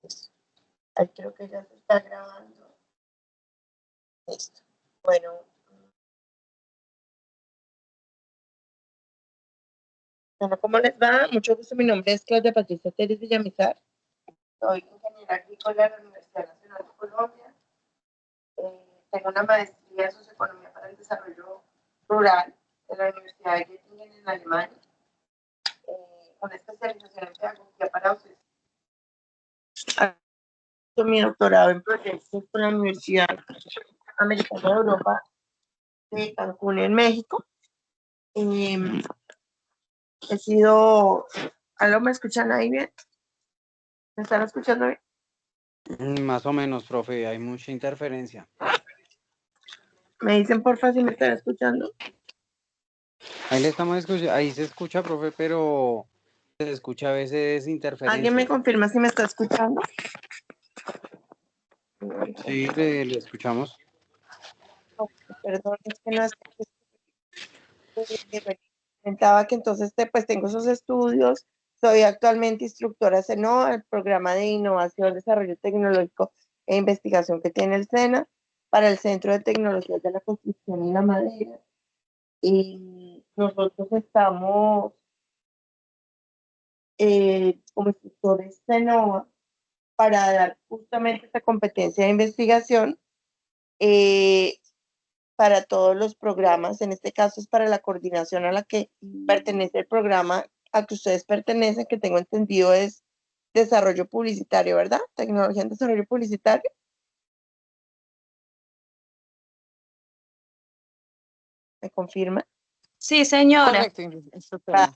Listo. Ahí creo que ya se está grabando. Listo. Bueno. ¿Cómo les va? Mucho gusto. Mi nombre es Claudia Patricia Teres Villamizar. Soy ingeniera agrícola de la Universidad Nacional de Colombia. Tengo una maestría en socioeconomía para el desarrollo rural de la Universidad de Göttingen en Alemania. Una especialización en pedagogía para docentes. Mi doctorado en proyectos con la Universidad Americana de Europa de Cancún en México. He sido... ¿Aló, me escuchan ahí bien? ¿Me están escuchando bien? Más o menos, profe, hay mucha interferencia. Me dicen porfa si me están escuchando. Ahí le estamos escuchando, ahí se escucha, profe, pero se escucha a veces interferencia. ¿Alguien me confirma si me está escuchando? Sí, le escuchamos. Perdón, es que no es... Comentaba que entonces pues tengo esos estudios, soy actualmente instructora CENOA, el programa de innovación, desarrollo tecnológico e investigación que tiene el SENA para el Centro de Tecnologías de la Construcción y la Madera. Y nosotros estamos como instructores CENOA para dar justamente esta competencia de investigación para todos los programas. En este caso es para la coordinación a la que pertenece el programa a que ustedes pertenecen, que tengo entendido es desarrollo publicitario, ¿verdad? Tecnología en desarrollo publicitario. ¿Me confirma? Sí, señora. Correcto, instructora.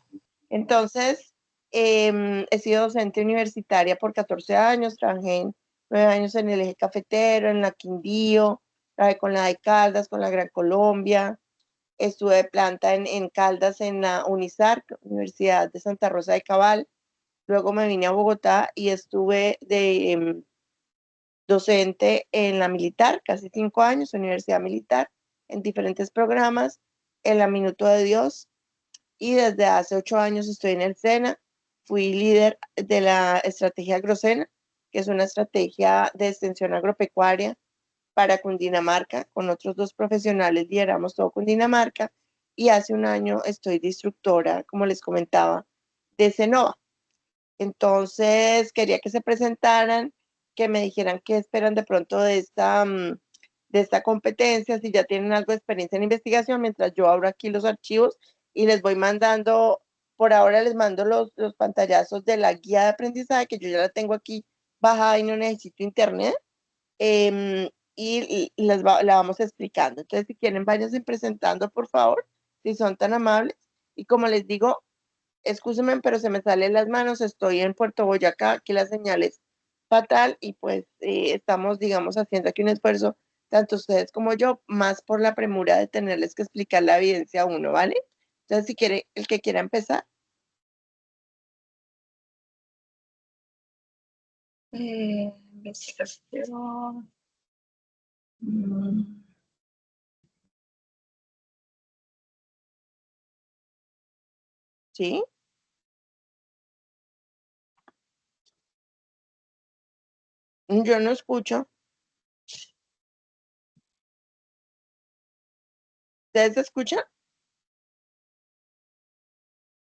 Entonces, he sido docente universitaria por 14 años, trabajé en 9 años en el Eje Cafetero, en la Quindío, trabajé con la de Caldas, con la Gran Colombia, estuve de planta en Caldas en la UNISARC, Universidad de Santa Rosa de Cabal, luego me vine a Bogotá y estuve de docente en la militar, casi 5 años, Universidad Militar, en diferentes programas, en la Minuto de Dios, y desde hace 8 años estoy en el SENA. Fui líder de la estrategia Agrosena, que es una estrategia de extensión agropecuaria para Cundinamarca. Con otros 2 profesionales lideramos todo Cundinamarca, y hace un año estoy de instructora, como les comentaba, de CENOA. Entonces quería que se presentaran, que me dijeran qué esperan de pronto de esta competencia, si ya tienen algo de experiencia en investigación, mientras yo abro aquí los archivos y les voy mandando. Por ahora les mando los pantallazos de la guía de aprendizaje, que yo ya la tengo aquí bajada y no necesito internet, y la vamos explicando. Entonces, si quieren, váyanse presentando, por favor, si son tan amables. Y como les digo, excúsenme, pero se me salen las manos, estoy en Puerto Boyacá, aquí la señal es fatal, y pues estamos, digamos, haciendo aquí un esfuerzo, tanto ustedes como yo, más por la premura de tenerles que explicar la evidencia a uno, ¿vale? Entonces, si quiere, el que quiera empezar. Investigación. ¿Sí? Yo no escucho. ¿Ustedes escuchan?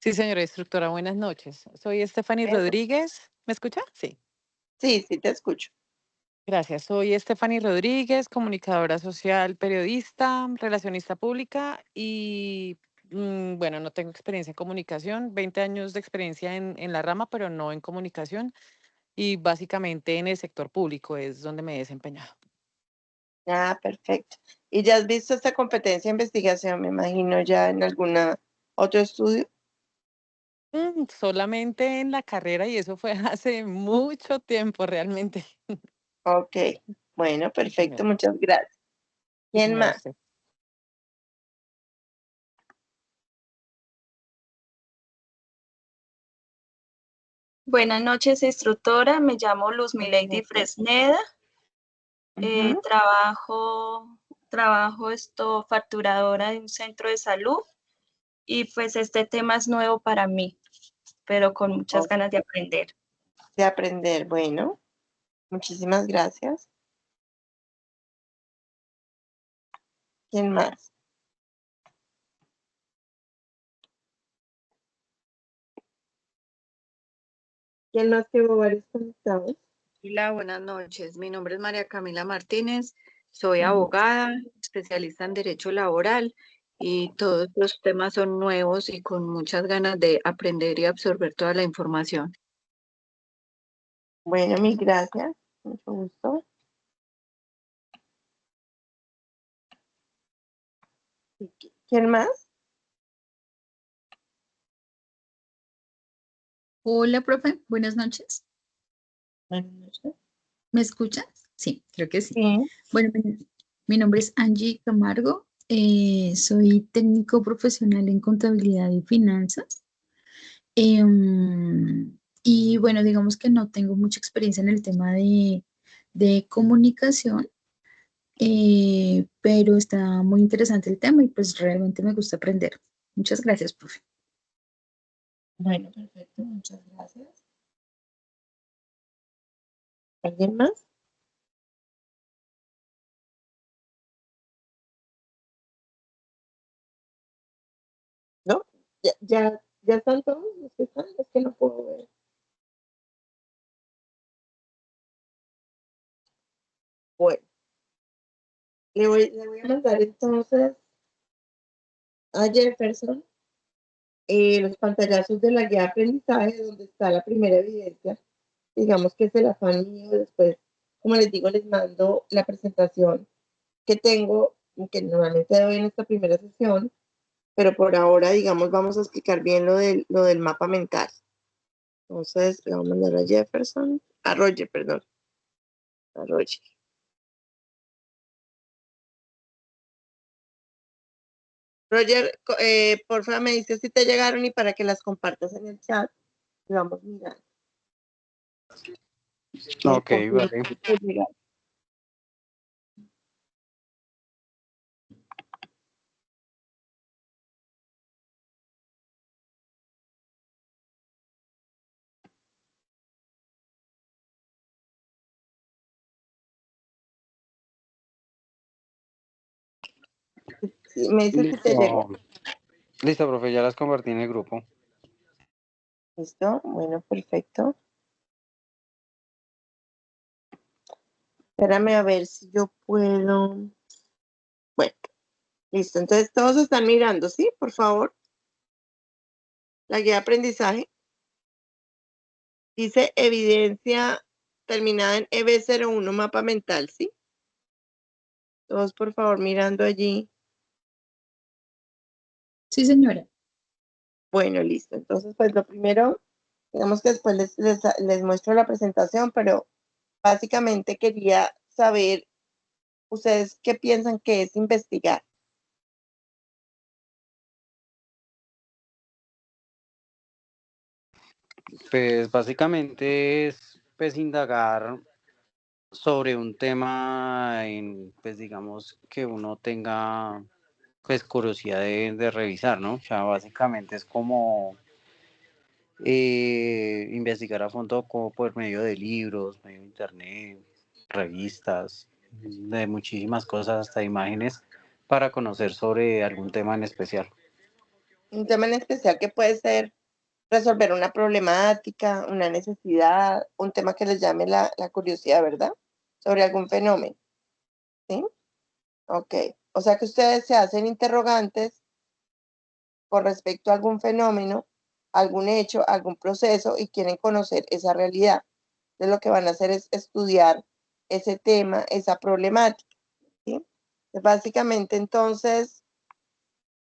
Sí, señora instructora, buenas noches. Soy Stephanie Rodríguez. ¿Me escucha? Sí. Sí, sí te escucho. Gracias. Soy Stephanie Rodríguez, comunicadora social, periodista, relacionista pública y, bueno, no tengo experiencia en comunicación, 20 años de experiencia en la rama, pero no en comunicación y básicamente en el sector público es donde me he desempeñado. Ah, perfecto. ¿Y ya has visto esta competencia de investigación, me imagino, ya en alguna otro estudio? Solamente en la carrera y eso fue hace mucho tiempo realmente. Ok, bueno, Sí, perfecto, señora. muchas gracias. Sí, ¿Quién señora, más? usted. Buenas noches, instructora. Me llamo Luz Milady Fresneda. Ujú. Trabajo facturadora de un centro de salud, y pues este tema es nuevo para mí, pero con muchas Ok, ganas de aprender. de aprender, bueno. Muchísimas gracias. ¿Quién más? ¿Quién más tengo varios conectados? Hola, buenas noches. Mi nombre es María Camila Martínez. Soy abogada, especialista en derecho laboral y todos los temas son nuevos y con muchas ganas de aprender y absorber toda la información. Bueno, mil gracias. Mucho gusto. ¿Quién más? Hola, profe. Buenas noches. Buenas noches. ¿Me escuchas? Sí, creo que sí. Sí. Bueno, mi nombre es Angie Camargo. Soy técnico profesional en contabilidad y finanzas. Y bueno, digamos que no tengo mucha experiencia en el tema de comunicación, pero está muy interesante el tema y pues realmente me gusta aprender. Muchas gracias, profe. Bueno, perfecto. Muchas gracias. ¿Alguien más? ¿No? ¿Ya están todos los que están? Es que no puedo ver. Bueno, le voy a mandar entonces a Jefferson los pantallazos de la guía de aprendizaje donde está la primera evidencia. Digamos que es el afán mío. Después, como les digo, les mando la presentación que tengo, que normalmente doy en esta primera sesión, pero por ahora, digamos, vamos a explicar bien lo del mapa mental. Entonces, le vamos a mandar a Jefferson, a Roger, perdón, a Roger. Roger, por favor, me dices si te llegaron y para que las compartas en el chat, y vamos mirando. Ok, Confirmo vale. que te llegaron. Sí, me dices si te llegó. Listo. Listo, profe, ya las convertí en el grupo. ¿Listo? Bueno, perfecto. Espérame a ver si yo puedo. Bueno, listo. Entonces, todos están mirando, ¿sí? Por favor. La guía de aprendizaje dice evidencia terminada en EB01, mapa mental, ¿sí? Todos, por favor, mirando allí. Sí, señora. Bueno, listo. Entonces, pues lo primero, digamos que después les muestro la presentación, pero básicamente quería saber ustedes qué piensan que es investigar. Pues básicamente es pues indagar sobre un tema en, pues digamos que uno tenga pues curiosidad de revisar, ¿no? O sea, básicamente es como investigar a fondo como por medio de libros, medio de internet, revistas, de muchísimas cosas, hasta imágenes, para conocer sobre algún tema en especial. Un tema en especial que puede ser resolver una problemática, una necesidad, un tema que les llame la curiosidad, ¿verdad? Sobre algún fenómeno, ¿sí? Ok. O sea que ustedes se hacen interrogantes con respecto a algún fenómeno, algún hecho, algún proceso y quieren conocer esa realidad. Entonces lo que van a hacer es estudiar ese tema, esa problemática, ¿sí? Básicamente entonces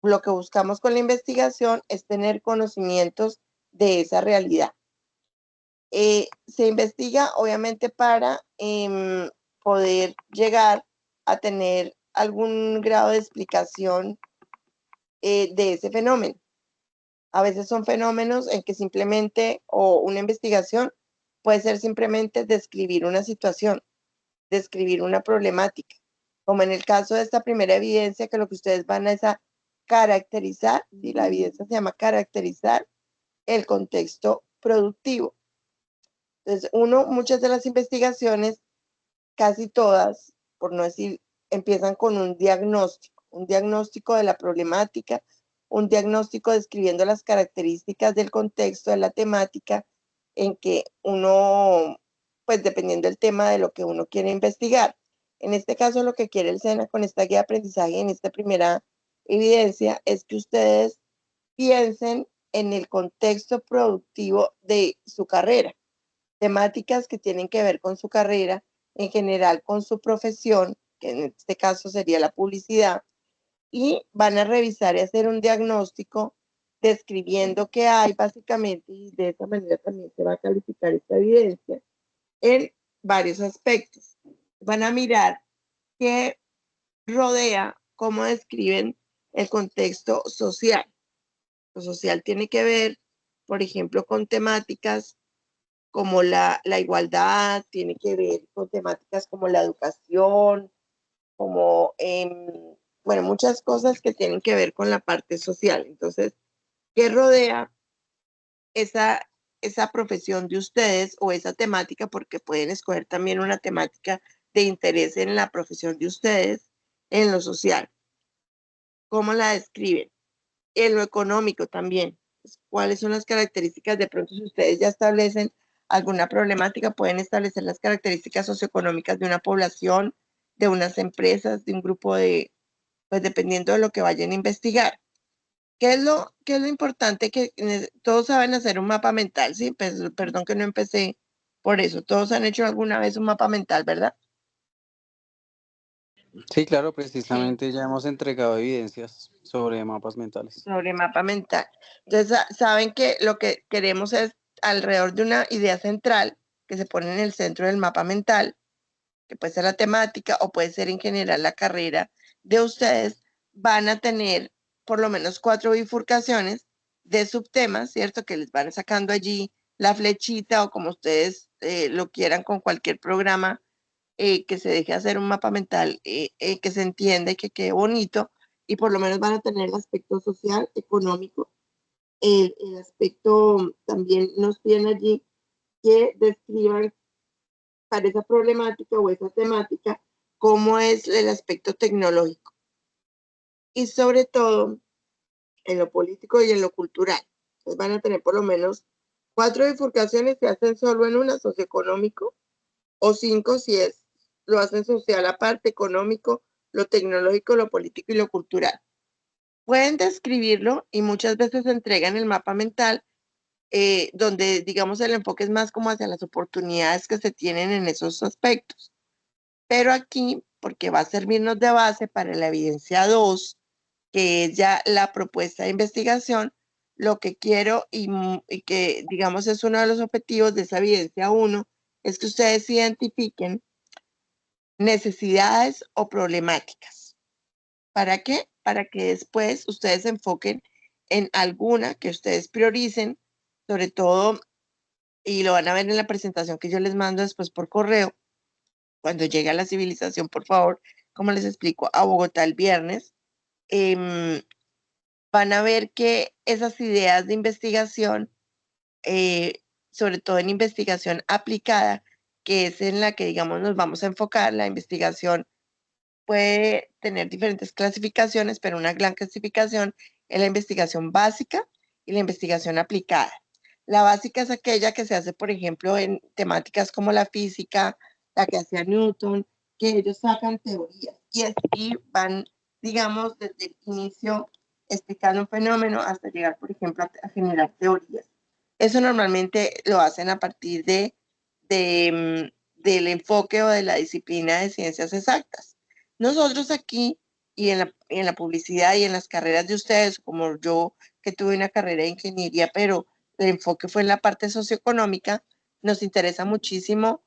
lo que buscamos con la investigación es tener conocimientos de esa realidad. Se investiga obviamente para poder llegar a tener algún grado de explicación de ese fenómeno. A veces son fenómenos en que simplemente, o una investigación puede ser simplemente describir una situación, describir una problemática, como en el caso de esta primera evidencia, que lo que ustedes van a es a caracterizar, y la evidencia se llama caracterizar el contexto productivo. Entonces, muchas de las investigaciones, casi todas, por no decir, empiezan con un diagnóstico de la problemática, un diagnóstico describiendo las características del contexto, de la temática en que uno, pues dependiendo del tema de lo que uno quiere investigar. En este caso, lo que quiere el SENA con esta guía de aprendizaje en esta primera evidencia es que ustedes piensen en el contexto productivo de su carrera, temáticas que tienen que ver con su carrera, en general con su profesión, que en este caso sería la publicidad, y van a revisar y hacer un diagnóstico describiendo qué hay básicamente, y de esa manera también se va a calificar esta evidencia en varios aspectos. Van a mirar qué rodea, cómo describen el contexto social. Lo social tiene que ver, por ejemplo, con temáticas como la igualdad, tiene que ver con temáticas como la educación, como, bueno, muchas cosas que tienen que ver con la parte social. Entonces, ¿qué rodea esa, esa profesión de ustedes o esa temática? Porque pueden escoger también una temática de interés en la profesión de ustedes, en lo social. ¿Cómo la describen? En lo económico también. ¿Cuáles son las características? De pronto, si ustedes ya establecen alguna problemática, pueden establecer las características socioeconómicas de una población, de unas empresas, de un grupo de, pues dependiendo de lo que vayan a investigar. ¿Qué es lo importante? Que todos saben hacer un mapa mental, ¿sí? Pues, perdón que no empecé por eso. Todos han hecho alguna vez un mapa mental, ¿verdad? Sí, claro, precisamente ya hemos entregado evidencias sobre mapas mentales. Sobre mapa mental. Entonces, saben que lo que queremos es alrededor de una idea central que se pone en el centro del mapa mental, que puede ser la temática o puede ser en general la carrera de ustedes, van a tener por lo menos 4 bifurcaciones de subtemas, ¿cierto? Que les van sacando allí la flechita o como ustedes lo quieran con cualquier programa que se deje hacer un mapa mental que se entienda y que quede bonito, y por lo menos van a tener el aspecto social, económico, el aspecto, también nos piden allí que describan para esa problemática o esa temática cómo es el aspecto tecnológico. Y sobre todo en lo político y en lo cultural. Entonces van a tener por lo menos 4 bifurcaciones que hacen solo en una, socioeconómico, o 5 si es, lo hacen social aparte, económico, lo tecnológico, lo político y lo cultural. Pueden describirlo y muchas veces entregan el mapa mental donde, digamos, el enfoque es más como hacia las oportunidades que se tienen en esos aspectos. Pero aquí, porque va a servirnos de base para la evidencia 2, que es ya la propuesta de investigación, lo que quiero y que, digamos, es uno de los objetivos de esa evidencia 1, es que ustedes identifiquen necesidades o problemáticas. ¿Para qué? Para que después ustedes se enfoquen en alguna que ustedes prioricen, sobre todo, y lo van a ver en la presentación que yo les mando después por correo, cuando llegue a la civilización, por favor, como les explico, a Bogotá el viernes, van a ver que esas ideas de investigación, sobre todo en investigación aplicada, que es en la que, digamos, nos vamos a enfocar, la investigación puede tener diferentes clasificaciones, pero una gran clasificación es la investigación básica y la investigación aplicada. La básica es aquella que se hace, por ejemplo, en temáticas como la física, la que hacía Newton, que ellos sacan teorías y así van, digamos, desde el inicio explicando un fenómeno hasta llegar, por ejemplo, a generar teorías. Eso normalmente lo hacen a partir del enfoque o de la disciplina de ciencias exactas. Nosotros aquí y en la publicidad y en las carreras de ustedes, como yo que tuve una carrera de ingeniería, pero el enfoque fue en la parte socioeconómica, nos interesa muchísimo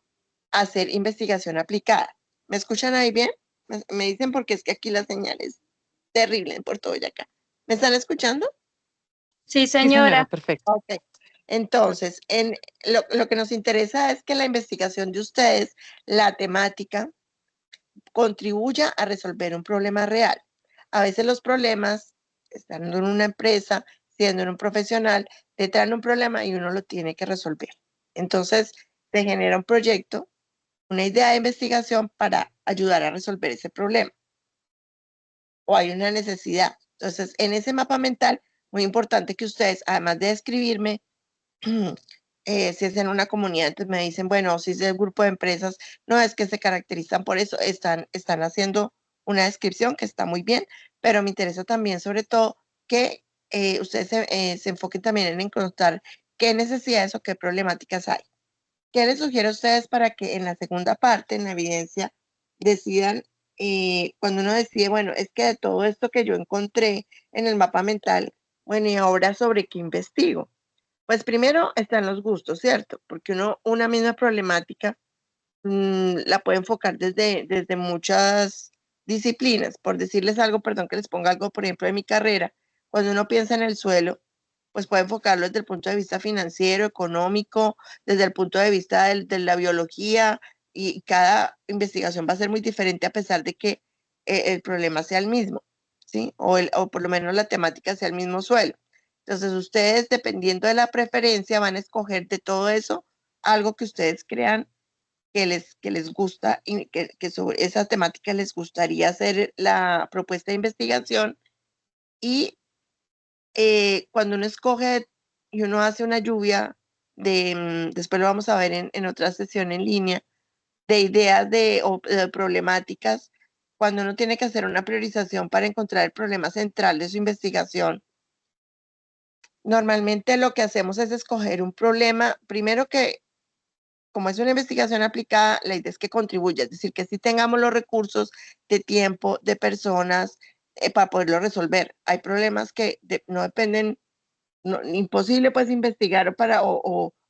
hacer investigación aplicada. ¿Me escuchan ahí bien? Me dicen porque es que aquí la señal es terrible en Puerto Boyacá. ¿Me están escuchando? Sí, Sí, señora, señora. perfecto. Ok. Entonces, lo que nos interesa es que la investigación de ustedes, la temática, contribuya a resolver un problema real. A veces los problemas, estando en una empresa, siendo un profesional, te traen un problema y uno lo tiene que resolver. Entonces, se genera un proyecto, una idea de investigación para ayudar a resolver ese problema. O hay una necesidad. Entonces, en ese mapa mental, muy importante que ustedes, además de escribirme, si es en una comunidad, entonces me dicen, bueno, si es el grupo de empresas, no es que se caracterizan por eso, están haciendo una descripción que está muy bien, pero me interesa también, sobre todo, que ustedes se enfoquen también en encontrar qué necesidades o qué problemáticas hay. ¿Qué les sugiero a ustedes para que en la segunda parte, en la evidencia, decidan, cuando uno decide, bueno, es que de todo esto que yo encontré en el mapa mental, bueno, y ahora sobre qué investigo? Pues primero están los gustos, ¿cierto? Porque una misma problemática la puede enfocar desde muchas disciplinas. Por decirles algo, perdón que les ponga algo, por ejemplo, de mi carrera, cuando uno piensa en el suelo, pues puede enfocarlo desde el punto de vista financiero, económico, desde el punto de vista de la biología, y cada investigación va a ser muy diferente a pesar de que el problema sea el mismo, ¿sí? O por lo menos la temática sea el mismo suelo. Entonces, ustedes, dependiendo de la preferencia, van a escoger de todo eso algo que ustedes crean que les gusta y que sobre esa temática les gustaría hacer la propuesta de investigación. Y cuando uno escoge y uno hace una lluvia después lo vamos a ver en otra sesión en línea, de ideas de problemáticas, cuando uno tiene que hacer una priorización para encontrar el problema central de su investigación, normalmente lo que hacemos es escoger un problema, primero que, como es una investigación aplicada, la idea es que contribuya, es decir, que sí tengamos los recursos de tiempo, de personas, para poderlo resolver. Hay problemas que no dependen, imposible pues investigar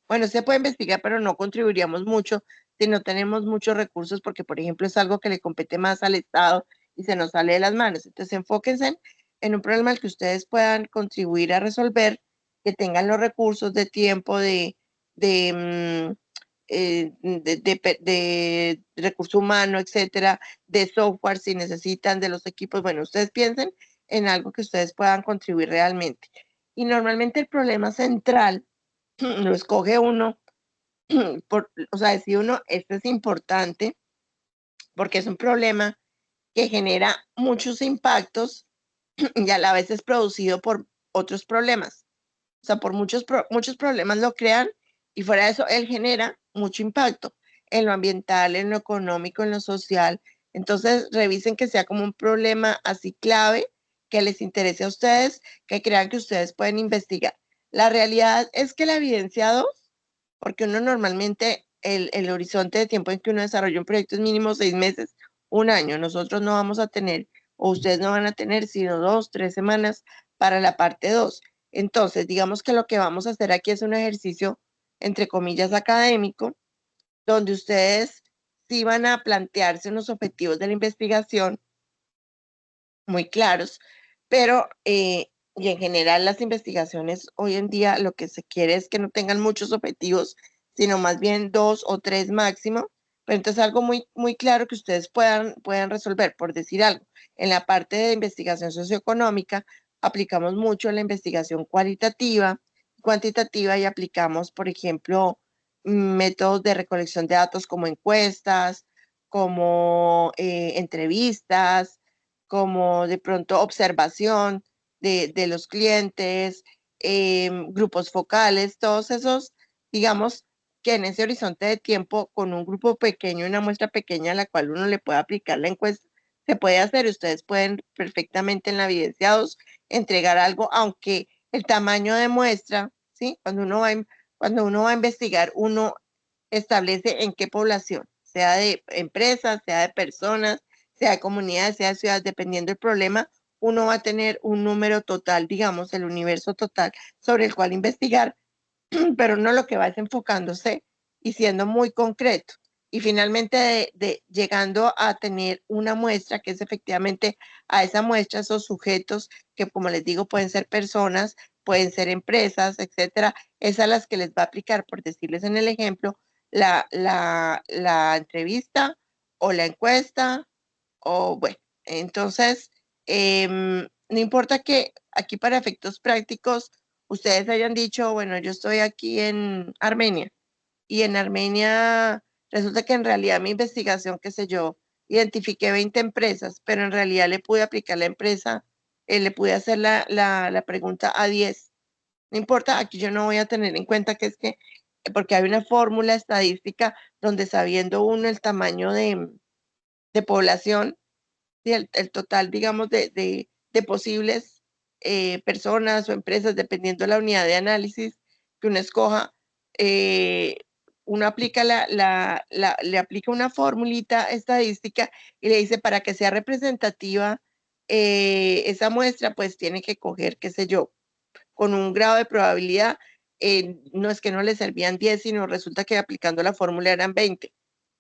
bueno, se puede investigar, pero no contribuiríamos mucho si no tenemos muchos recursos, porque por ejemplo es algo que le compete más al Estado y se nos sale de las manos. Entonces enfóquense en un problema al que ustedes puedan contribuir a resolver, que tengan los recursos de tiempo, de, de recurso humano, etcétera, de software si necesitan, de los equipos. Bueno, ustedes piensen en algo que ustedes puedan contribuir realmente. Y normalmente el problema central lo escoge uno, o sea, decide uno, este es importante porque es un problema que genera muchos impactos y a la vez es producido por otros problemas. O sea, por muchos problemas lo crean y fuera de eso, él genera mucho impacto en lo ambiental, en lo económico, en lo social. Entonces, revisen que sea como un problema así clave, que les interese a ustedes, que crean que ustedes pueden investigar. La realidad es que la evidencia 2, porque uno normalmente, el horizonte de tiempo en que uno desarrolla un proyecto es mínimo 6 meses, un año. Nosotros no vamos a tener, o ustedes no van a tener, sino 2, 3 semanas para la parte 2. Entonces, digamos que lo que vamos a hacer aquí es un ejercicio, entre comillas, académico, donde ustedes sí van a plantearse unos objetivos de la investigación muy claros, pero y en general las investigaciones hoy en día lo que se quiere es que no tengan muchos objetivos, sino más bien 2 o 3 máximo, pero entonces algo muy, muy claro que ustedes puedan resolver, por decir algo. En la parte de investigación socioeconómica aplicamos mucho la investigación cualitativa, cuantitativa y aplicamos, por ejemplo, métodos de recolección de datos como encuestas, como entrevistas, como de pronto observación de los clientes, grupos focales, todos esos, digamos, que en ese horizonte de tiempo, con un grupo pequeño, una muestra pequeña a la cual uno le puede aplicar la encuesta, se puede hacer. Ustedes pueden perfectamente en la evidencia 2 entregar algo, aunque el tamaño de muestra, ¿sí? Cuando uno va a investigar, uno establece en qué población, sea de empresas, sea de personas, sea de comunidades, sea de ciudades, dependiendo del problema, uno va a tener un número total, digamos, el universo total sobre el cual investigar, pero no, lo que va es enfocándose y siendo muy concreto. Y finalmente llegando a tener una muestra que es efectivamente a esa muestra, esos sujetos que, como les digo, pueden ser personas, pueden ser empresas, etcétera, es a las que les va a aplicar, por decirles en el ejemplo, la entrevista o la encuesta, o bueno, entonces, no importa que aquí para efectos prácticos ustedes hayan dicho, bueno, yo estoy aquí en Armenia y en Armenia resulta que en realidad mi investigación, qué sé yo, identifiqué 20 empresas, pero en realidad le pude aplicar la empresa, le pude hacer la pregunta a 10. No importa, aquí yo no voy a tener en cuenta que es que, porque hay una fórmula estadística donde sabiendo uno el tamaño de población, y el total, digamos, de posibles personas o empresas, dependiendo de la unidad de análisis que uno escoja, eh, uno aplica le aplica una formulita estadística y le dice para que sea representativa esa muestra, pues tiene que coger, qué sé yo, con un grado de probabilidad, no es que no le servían 10, sino resulta que aplicando la fórmula eran 20.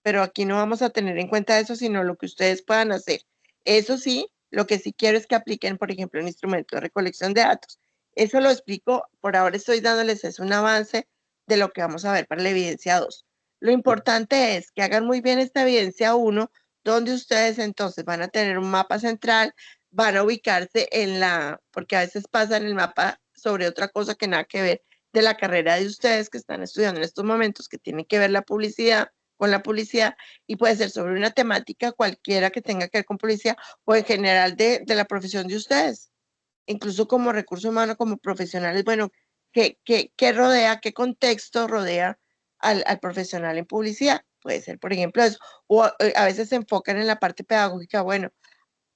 Pero aquí no vamos a tener en cuenta eso, sino lo que ustedes puedan hacer. Eso sí, lo que sí quiero es que apliquen, por ejemplo, un instrumento de recolección de datos. Eso lo explico, por ahora estoy dándoles es un avance de lo que vamos a ver para la evidencia 2. Lo importante es que hagan muy bien esta evidencia 1, donde ustedes entonces van a tener un mapa central, van a ubicarse en porque a veces pasan el mapa sobre otra cosa que nada que ver de la carrera de ustedes que están estudiando en estos momentos, que tiene que ver con la publicidad, y puede ser sobre una temática cualquiera que tenga que ver con publicidad o en general de la profesión de ustedes, incluso como recurso humano, como profesionales, bueno, ¿qué rodea, qué contexto rodea al profesional en publicidad? Puede ser, por ejemplo, eso, o a veces se enfocan en la parte pedagógica, bueno,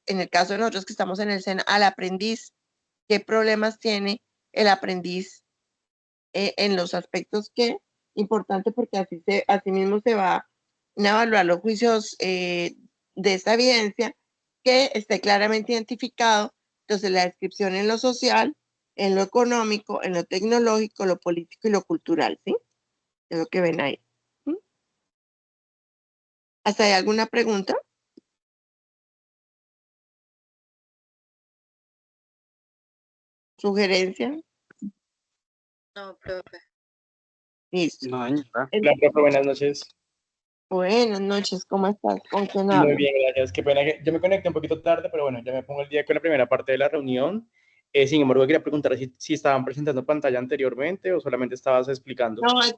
en el caso de nosotros que estamos en el SENA, al aprendiz, qué problemas tiene el aprendiz en los aspectos que importante porque así mismo se va a evaluar los juicios de esta evidencia que esté claramente identificado. Entonces la descripción en lo social, en lo económico, en lo tecnológico, lo político y lo cultural, ¿sí? Es lo que ven ahí. ¿Mm? ¿Hasta hay alguna pregunta? ¿Sugerencia? No, profe. Listo. No, señora. Hola, profe, buenas noches. Buenas noches, ¿cómo estás? ¿Con quién Muy hablo? bien, gracias. Qué pena que yo me conecté un poquito tarde, pero bueno, ya me pongo el día con la primera parte de la reunión. Sin embargo, quería preguntar si estaban presentando pantalla anteriormente o solamente estabas explicando. No, es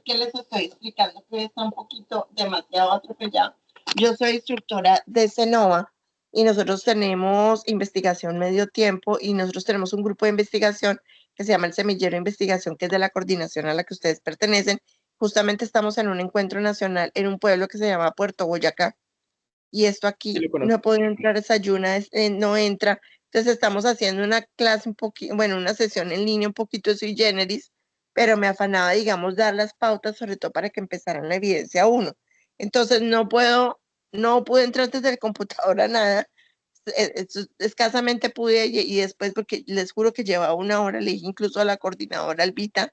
que les estoy explicando que está un poquito demasiado atropellado. Yo soy instructora de Senova y nosotros tenemos investigación medio tiempo y nosotros tenemos un grupo de investigación que se llama el Semillero de Investigación, que es de la coordinación a la que ustedes pertenecen. Justamente estamos en un encuentro nacional en un pueblo que se llama Puerto Boyacá y esto Sí, aquí lo no conozco. he podido entrar, esa ayuna no entra. Entonces estamos haciendo una clase un poquito, bueno, una sesión en línea un poquito sui generis, pero me afanaba, digamos, dar las pautas, sobre todo para que empezaran la evidencia uno. Entonces no pude entrar desde el computador a nada. Escasamente pude y después, porque les juro que llevaba una hora, le dije incluso a la coordinadora Albita,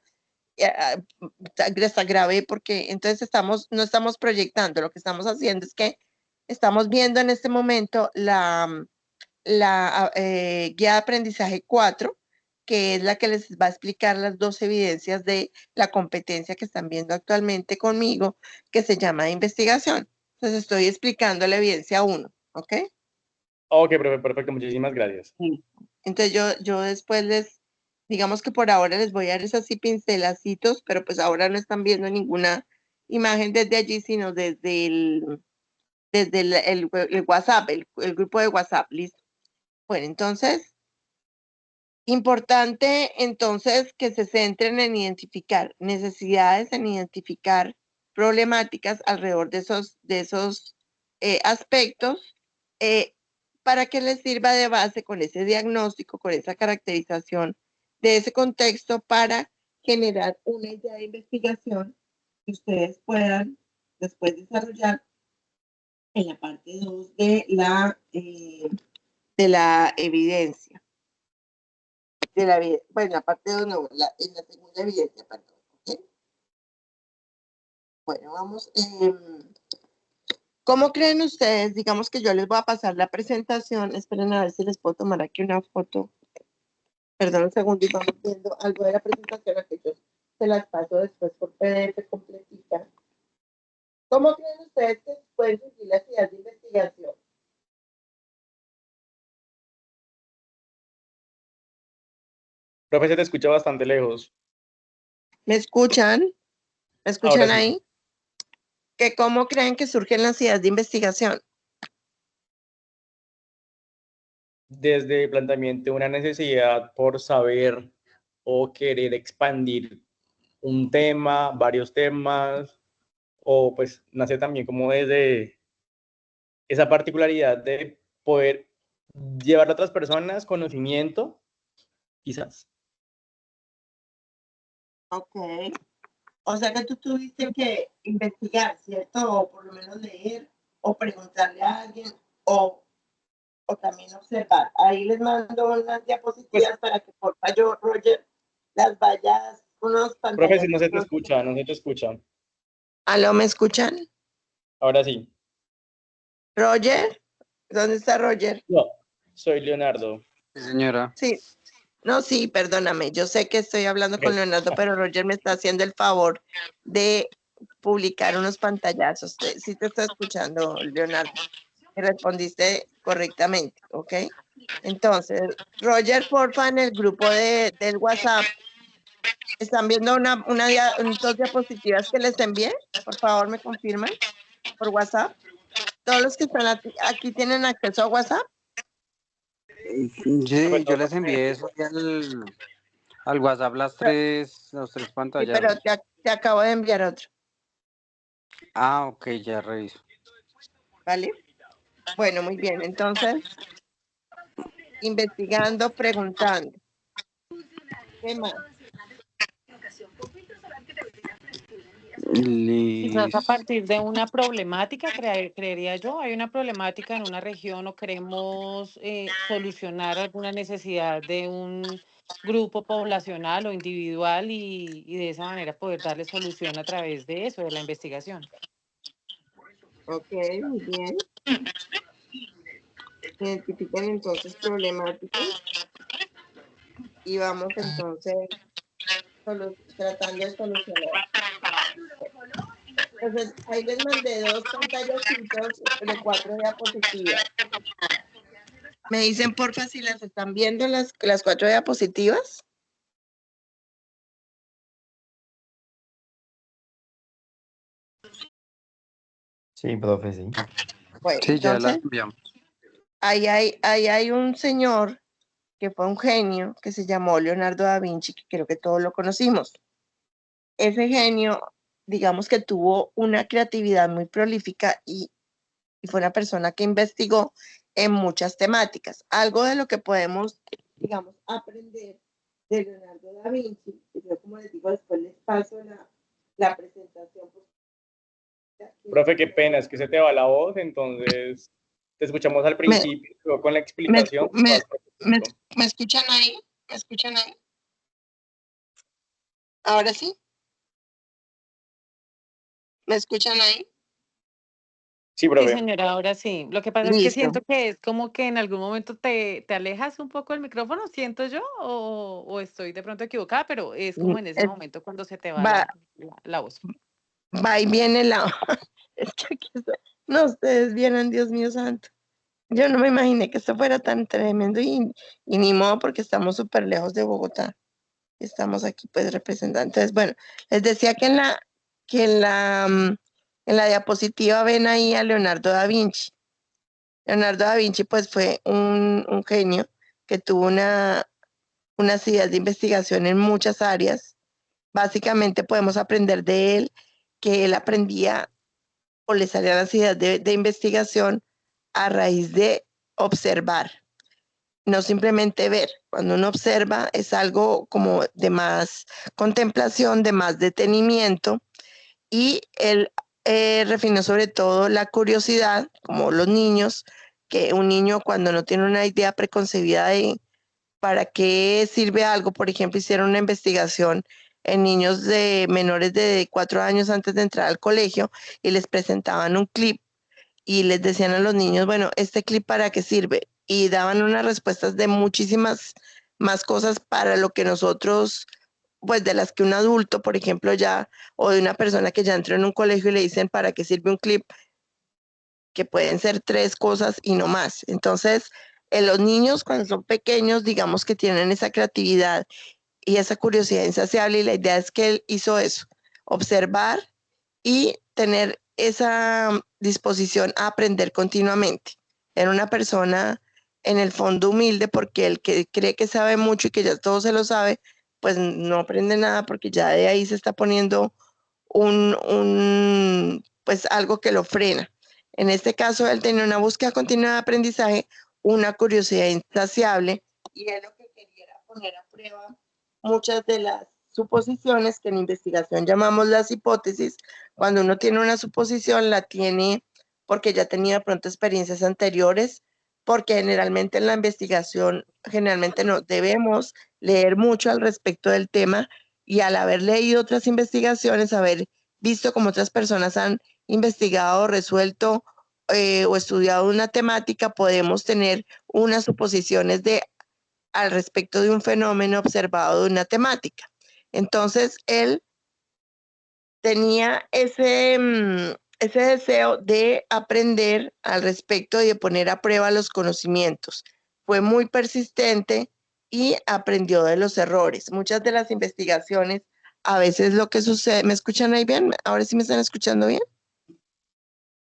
hasta grabé porque entonces no estamos proyectando, lo que estamos haciendo es que estamos viendo en este momento la guía de aprendizaje 4, que es la que les va a explicar las dos evidencias de la competencia que están viendo actualmente conmigo, que se llama de investigación. Entonces estoy explicando la evidencia 1, ¿ok? Ok, profe, perfecto, muchísimas gracias. Sí. Entonces yo después digamos que por ahora les voy a dar esos así pincelacitos, pero pues ahora no están viendo ninguna imagen desde allí, sino desde el WhatsApp, el grupo de WhatsApp, ¿listo? Bueno, entonces, importante entonces que se centren en identificar necesidades, en identificar problemáticas alrededor de esos aspectos, eh, para que les sirva de base con ese diagnóstico, con esa caracterización de ese contexto para generar una idea de investigación que ustedes puedan después desarrollar en la parte 2 de la evidencia. Bueno, la parte 2 no, en la segunda evidencia, perdón. ¿Ok? Bueno, vamos. ¿Cómo creen ustedes? Digamos que yo les voy a pasar la presentación. Esperen a ver si les puedo tomar aquí una foto. Perdón un segundo y vamos viendo algo de la presentación a que yo se las paso después por PDF completita. ¿Cómo creen ustedes que pueden surgir las ideas de investigación? Profe, se te escucha bastante lejos. ¿Me escuchan? ¿Me Ahora escuchan sí. ahí? ¿Que cómo creen que surgen las ideas de investigación? Desde el planteamiento de una necesidad por saber o querer expandir un tema, varios temas, o pues nace también como desde esa particularidad de poder llevar a otras personas conocimiento, quizás. Ok. O sea que tú tuviste que investigar, ¿cierto? O por lo menos leer, o preguntarle a alguien, o también observar. Ahí les mando unas diapositivas Pues, para que por favor, Roger, las vayas, unos profe, si no se te pantallazos. escucha, no se te escucha. ¿Aló, me escuchan? Ahora sí. ¿Roger? ¿Dónde está Roger? No, soy Leonardo. Sí, señora. Sí. No, sí, perdóname. Yo sé que estoy hablando con Ok. Leonardo, pero Roger me está haciendo el favor de publicar unos pantallazos. Sí te estoy escuchando, Leonardo. Me respondiste correctamente, ¿ok? Entonces, Roger, porfa, en el grupo del WhatsApp, ¿están viendo dos diapositivas que les envié? Por favor, me confirman por WhatsApp. Todos los que están aquí tienen acceso a WhatsApp. Sí, yo les envié eso al WhatsApp los tres Sí, pero pantallazos. te acabo de enviar otro, Ah, ok, ya reviso. ¿vale? Bueno, muy bien. Entonces, investigando, preguntando. ¿Qué más? Quizás a Listo. partir de una problemática, creería yo, hay una problemática en una región o queremos solucionar alguna necesidad de un grupo poblacional o individual y de esa manera poder darle solución a través de eso, de la investigación. Ok, muy bien. Identifican entonces problemáticas y vamos entonces tratando de solucionar. Entonces, ahí les mandé dos pantallacitos de 4 diapositivas. Me dicen, porfa, si las están viendo las 4 diapositivas. Sí, profe, sí. Bueno, Sí, ya las entonces, enviamos. ahí hay un señor que fue un genio que se llamó Leonardo da Vinci, que creo que todos lo conocimos. Ese genio, digamos que tuvo una creatividad muy prolífica y fue una persona que investigó en muchas temáticas. Algo de lo que podemos, digamos, aprender de Leonardo da Vinci, que yo como les digo, después les paso la presentación. Profe, qué pena, es que se te va la voz, entonces te escuchamos al ¿Me, principio, luego con la me, explicación. me, vas me, perfecto. me escuchan ahí? ¿Me escuchan ahí? ¿Ahora sí? ¿Me escuchan ahí? Sí, Sí, profe. señora, ahora sí. Lo que pasa es que Listo. siento que es como que en algún momento te alejas un poco del micrófono, siento yo, o estoy de pronto equivocada, pero es como en ese momento cuando se te va Va, la voz. va y viene la... Es que aquí no, ustedes vieran, Dios mío santo. Yo no me imaginé que esto fuera tan tremendo y ni modo porque estamos súper lejos de Bogotá. Estamos aquí pues representando. Entonces, bueno, les decía que en la diapositiva ven ahí a Leonardo da Vinci. Leonardo da Vinci pues fue un genio que tuvo unas ideas de investigación en muchas áreas. Básicamente podemos aprender de él que él aprendía o le salían las ideas de investigación a raíz de observar, no simplemente ver. Cuando uno observa es algo como de más contemplación, de más detenimiento, y él refinó sobre todo la curiosidad, como los niños, que un niño cuando no tiene una idea preconcebida de para qué sirve algo, por ejemplo, hicieron una investigación en niños de menores de 4 años antes de entrar al colegio y les presentaban un clip y les decían a los niños, bueno, ¿este clip para qué sirve? Y daban unas respuestas de muchísimas más cosas para lo que nosotros, pues de las que un adulto, por ejemplo, ya, o de una persona que ya entró en un colegio y le dicen, ¿para qué sirve un clip? Que pueden ser 3 cosas y no más. Entonces, en los niños cuando son pequeños, digamos que tienen esa creatividad y esa curiosidad insaciable y la idea es que él hizo eso. observar y tener esa disposición a aprender continuamente. Era una persona en el fondo humilde, porque el que cree que sabe mucho y que ya todo se lo sabe, pues no aprende nada, porque ya de ahí se está poniendo pues algo que lo frena. En este caso, él tenía una búsqueda continua de aprendizaje, una curiosidad insaciable, y él lo que quería era poner a prueba muchas de las suposiciones que en investigación llamamos las hipótesis. Cuando uno tiene una suposición, la tiene porque ya tenía de pronto experiencias anteriores, porque generalmente en la investigación, generalmente no debemos leer mucho al respecto del tema, y al haber leído otras investigaciones, haber visto cómo otras personas han investigado, resuelto o estudiado una temática, podemos tener unas suposiciones al respecto de un fenómeno observado de una temática. Entonces, él tenía ese deseo de aprender al respecto y de poner a prueba los conocimientos. Fue muy persistente y aprendió de los errores. Muchas de las investigaciones, a veces lo que sucede, ¿me escuchan ahí bien? ¿Ahora sí me están escuchando bien?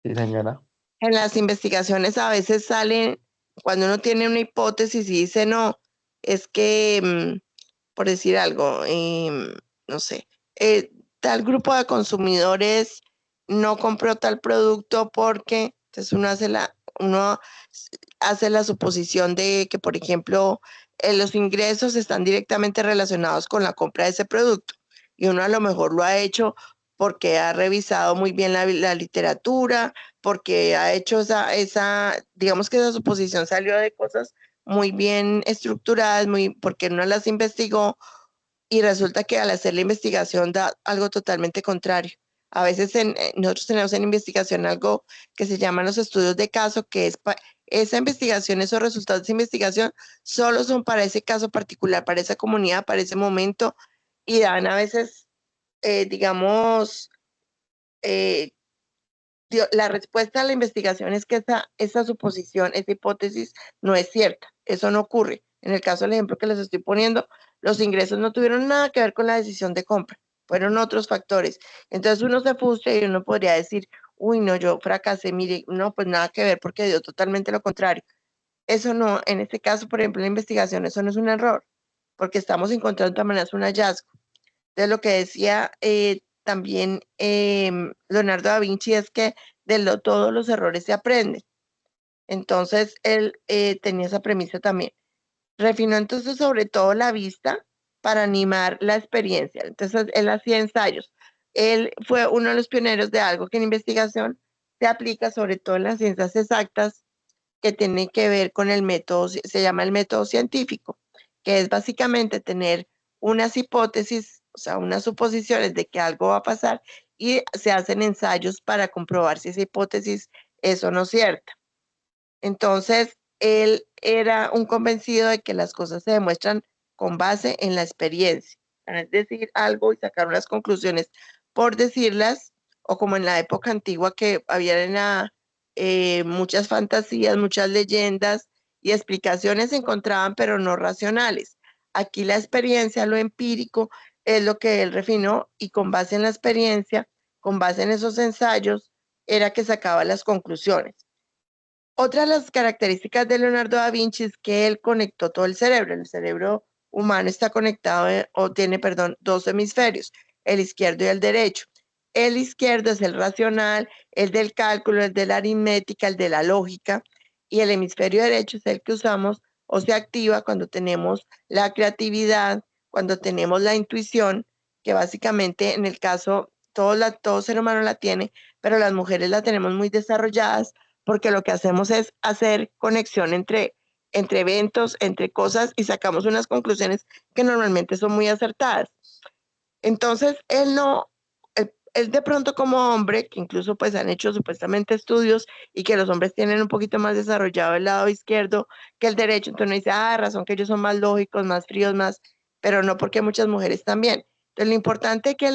Sí, señora. En las investigaciones a veces salen, cuando uno tiene una hipótesis y dice, no, es que, por decir algo, no sé, tal grupo de consumidores no compró tal producto porque, entonces uno hace la suposición de que, por ejemplo, los ingresos están directamente relacionados con la compra de ese producto, y uno a lo mejor lo ha hecho porque ha revisado muy bien la literatura, porque ha hecho digamos que esa suposición salió de cosas muy bien estructuradas, porque uno las investigó, y resulta que al hacer la investigación da algo totalmente contrario. A veces nosotros tenemos en investigación algo que se llaman los estudios de caso, que es esa investigación, esos resultados de investigación solo son para ese caso particular, para esa comunidad, para ese momento, y dan a veces, digamos, eh, la respuesta a la investigación es que esa suposición, esa hipótesis no es cierta. Eso no ocurre. En el caso del ejemplo que les estoy poniendo, los ingresos no tuvieron nada que ver con la decisión de compra, fueron otros factores. Entonces uno se frustra y uno podría decir, uy, no, yo fracasé, mire, no, pues nada que ver, porque dio totalmente lo contrario. Eso no, en este caso, por ejemplo, la investigación, eso no es un error, porque estamos encontrando de todas maneras un hallazgo. De lo que decía también Leonardo da Vinci, es que todos los errores se aprenden. Entonces, él tenía esa premisa también. Refinó entonces sobre todo la vista para animar la experiencia. Entonces, él hacía ensayos. Él fue uno de los pioneros de algo que en investigación se aplica sobre todo en las ciencias exactas, que tiene que ver con el método, se llama el método científico, que es básicamente tener unas hipótesis, o sea, unas suposiciones de que algo va a pasar, y se hacen ensayos para comprobar si esa hipótesis es o no cierta. Entonces, él era un convencido de que las cosas se demuestran con base en la experiencia. Es decir algo y sacar unas conclusiones por decirlas, o como en la época antigua que había muchas fantasías, muchas leyendas y explicaciones se encontraban, pero no racionales. Aquí la experiencia, lo empírico, es lo que él refinó, y con base en la experiencia, con base en esos ensayos, era que sacaba las conclusiones. Otra de las características de Leonardo da Vinci es que él conectó todo el cerebro. El cerebro humano está conectado, o tiene, perdón, dos hemisferios, el izquierdo y el derecho. El izquierdo es el racional, el del cálculo, el de la aritmética, el de la lógica, y el hemisferio derecho es el que usamos o se activa cuando tenemos la creatividad, cuando tenemos la intuición, que básicamente en el caso, todo ser humano la tiene, pero las mujeres la tenemos muy desarrolladas, porque lo que hacemos es hacer conexión entre eventos, entre cosas, y sacamos unas conclusiones que normalmente son muy acertadas. Entonces, él de pronto como hombre, que incluso pues han hecho supuestamente estudios y que los hombres tienen un poquito más desarrollado el lado izquierdo que el derecho, entonces uno dice, razón que ellos son más lógicos, más fríos, pero no, porque muchas mujeres también. Entonces, lo importante que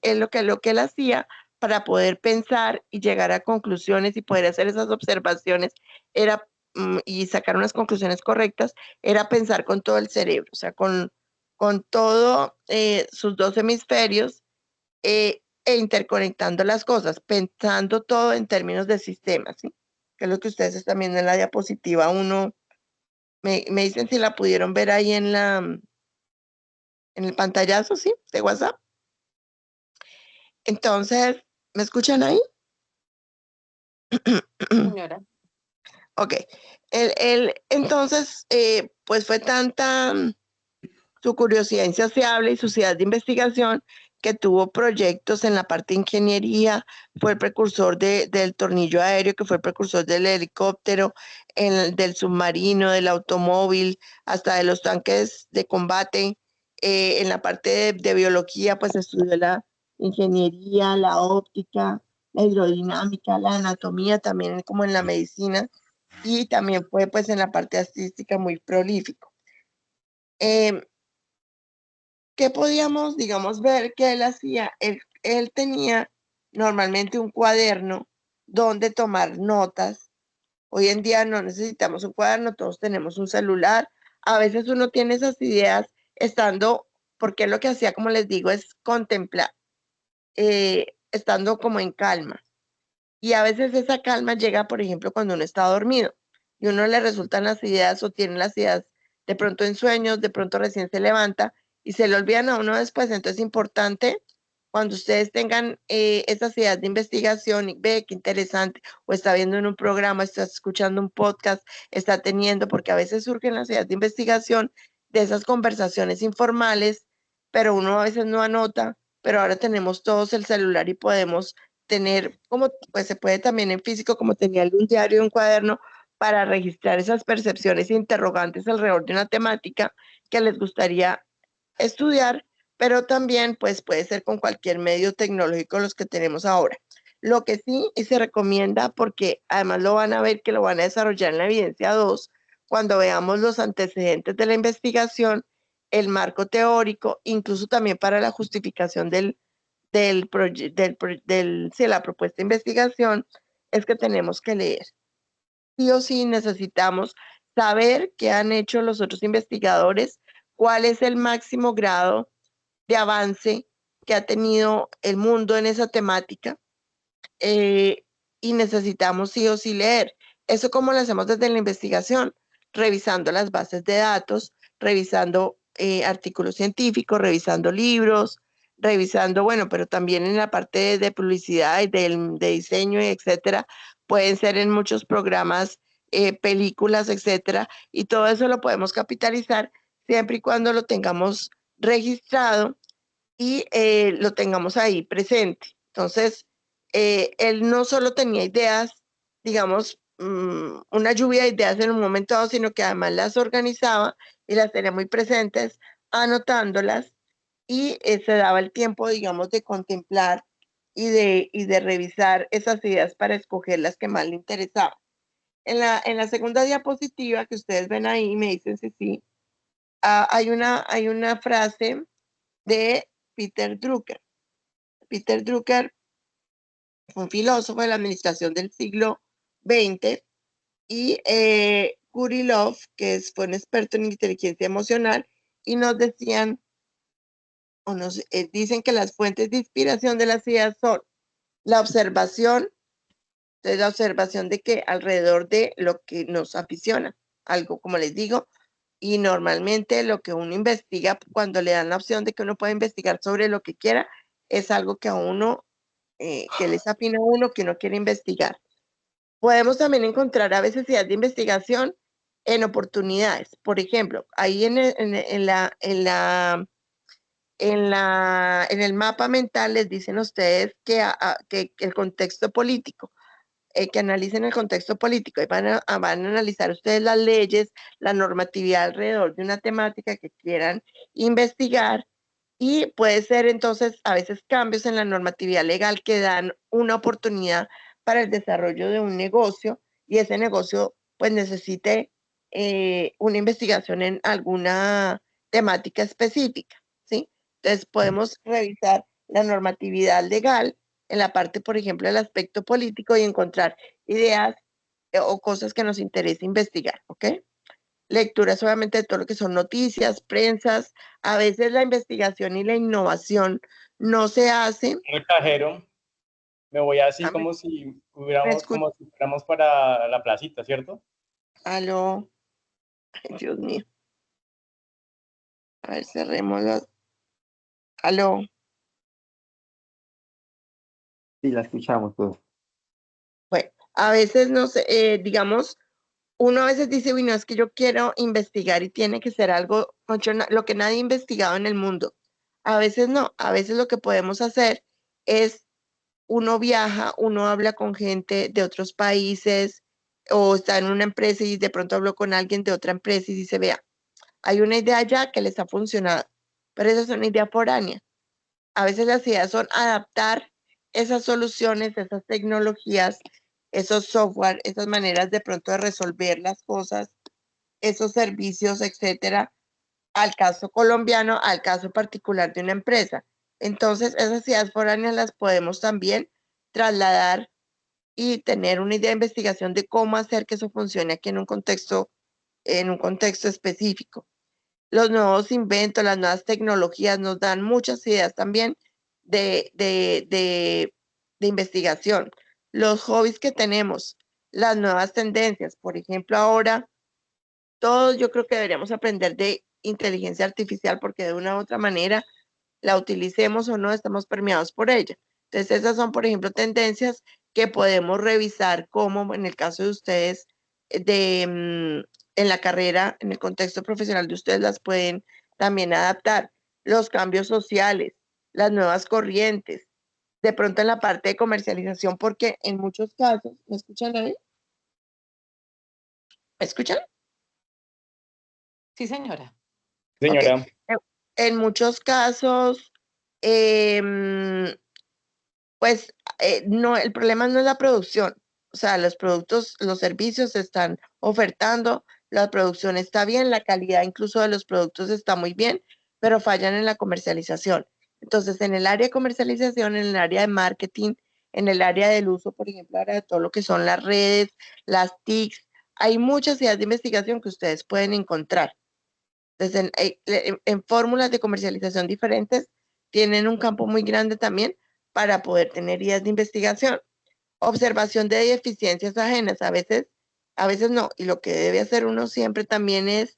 es lo que él hacía para poder pensar y llegar a conclusiones y poder hacer esas observaciones y sacar unas conclusiones correctas, era pensar con todo el cerebro, o sea, con todo sus dos hemisferios, e interconectando las cosas, pensando todo en términos de sistemas, ¿sí? Que es lo que ustedes están viendo en la diapositiva 1. Me dicen si la pudieron ver ahí en el pantallazo, ¿sí? De WhatsApp. Entonces, ¿me escuchan ahí? Señora. Ok. Entonces, pues fue tanta su curiosidad insaciable y su sed de investigación que tuvo proyectos en la parte de ingeniería, fue el precursor del tornillo aéreo, que fue el precursor del helicóptero, del submarino, del automóvil, hasta de los tanques de combate. En la parte de biología, pues estudió la ingeniería, la óptica, la hidrodinámica, la anatomía, también como en la medicina, y también fue pues en la parte artística muy prolífico. ¿Qué podíamos, digamos, ver que él hacía? Él tenía normalmente un cuaderno donde tomar notas. Hoy en día no necesitamos un cuaderno, todos tenemos un celular. A veces uno tiene esas ideas estando, porque lo que hacía, como les digo, es contemplar, estando como en calma. Y a veces esa calma llega, por ejemplo, cuando uno está dormido y uno le resultan las ideas o tiene las ideas de pronto en sueños, de pronto recién se levanta y se le olvidan a uno después. Entonces es importante cuando ustedes tengan esas ideas de investigación y ve qué interesante, o está viendo en un programa, está escuchando un podcast, está teniendo, porque a veces surgen las ideas de investigación de esas conversaciones informales, pero uno a veces no anota, pero ahora tenemos todos el celular y podemos tener, como pues se puede también en físico, como tenía un diario y un cuaderno, para registrar esas percepciones interrogantes alrededor de una temática que les gustaría estudiar, pero también pues puede ser con cualquier medio tecnológico los que tenemos ahora. Lo que sí y se recomienda, porque además lo van a ver que lo van a desarrollar en la evidencia 2, cuando veamos los antecedentes de la investigación, el marco teórico, incluso también para la justificación sí, la propuesta de investigación, es que tenemos que leer. Sí o sí necesitamos saber qué han hecho los otros investigadores, cuál es el máximo grado de avance que ha tenido el mundo en esa temática, y necesitamos sí o sí leer. Eso como lo hacemos desde la investigación, revisando las bases de datos, revisando artículos científicos, revisando libros, revisando, bueno, pero también en la parte de publicidad y de diseño, etcétera, pueden ser en muchos programas, películas, etcétera, y todo eso lo podemos capitalizar siempre y cuando lo tengamos registrado y lo tengamos ahí presente. Entonces, él no solo tenía ideas, digamos, una lluvia de ideas en un momento dado, sino que además las organizaba y las tenía muy presentes, anotándolas, y se daba el tiempo, digamos, de contemplar y de revisar esas ideas para escoger las que más le interesaban. En la segunda diapositiva que ustedes ven ahí, me dicen si sí, hay una frase de Peter Drucker. Peter Drucker fue un filósofo de la administración del siglo XX, y Kurilov, que fue un experto en inteligencia emocional, y nos decían, o nos dicen que las fuentes de inspiración de las ideas son la observación, entonces la observación de que alrededor de lo que nos apasiona, algo como les digo, y normalmente lo que uno investiga, cuando le dan la opción de que uno puede investigar sobre lo que quiera, es algo que a uno, que les afina a uno, que uno quiere investigar. Podemos también encontrar a veces ideas de investigación en oportunidades. Por ejemplo, ahí en el mapa mental les dicen a ustedes que el contexto político, que analicen el contexto político, y van a analizar ustedes las leyes, la normatividad alrededor de una temática que quieran investigar, y puede ser entonces a veces cambios en la normatividad legal que dan una oportunidad para el desarrollo de un negocio, y ese negocio pues necesite una investigación en alguna temática específica, ¿sí? Entonces podemos revisar la normatividad legal en la parte, por ejemplo, del aspecto político, y encontrar ideas o cosas que nos interesa investigar, ¿ok? Lecturas obviamente de todo lo que son noticias, prensas. A veces la investigación y la innovación no se hace. Me exagero, me voy así Ah, como si ¿me hubiéramos, escucha? como si fuéramos para la placita, ¿cierto? Aló. Ay, Dios mío. A ver, cerremos los. Aló. Sí, la escuchamos todos. Bueno, a veces no sé, digamos, uno a veces dice, uy, no, es que yo quiero investigar y tiene que ser algo, concho, lo que nadie ha investigado en el mundo. A veces no, a veces lo que podemos hacer es, uno viaja, uno habla con gente de otros países o está en una empresa y de pronto habló con alguien de otra empresa y dice, vea, hay una idea ya que les ha funcionado, pero esa es una idea foránea. A veces las ideas son adaptar esas soluciones, esas tecnologías, esos software, esas maneras de pronto de resolver las cosas, esos servicios, etcétera, al caso colombiano, al caso particular de una empresa. Entonces, esas ideas foráneas las podemos también trasladar y tener una idea de investigación de cómo hacer que eso funcione aquí en un contexto específico. Los nuevos inventos, las nuevas tecnologías nos dan muchas ideas también de investigación. Los hobbies que tenemos, las nuevas tendencias, por ejemplo, ahora todos yo creo que deberíamos aprender de inteligencia artificial porque de una u otra manera la utilicemos o no, estamos permeados por ella. Entonces, esas son, por ejemplo, tendencias que podemos revisar como en el caso de ustedes, en la carrera, en el contexto profesional de ustedes, las pueden también adaptar. Los cambios sociales, las nuevas corrientes, de pronto en la parte de comercialización, porque en muchos casos, ¿me escuchan ahí? ¿Me escuchan? Sí, señora. Ok. Señora, En muchos casos, em, pues no, el problema no es la producción. O sea, los productos, los servicios se están ofertando, la producción está bien, la calidad incluso de los productos está muy bien, pero fallan en la comercialización. Entonces, en el área de comercialización, en el área de marketing, en el área del uso, por ejemplo, ahora de todo lo que son las redes, las TICs, hay muchas ideas de investigación que ustedes pueden encontrar. Entonces, en fórmulas de comercialización diferentes, tienen un campo muy grande también para poder tener ideas de investigación. Observación de deficiencias ajenas, a veces no, y lo que debe hacer uno siempre también es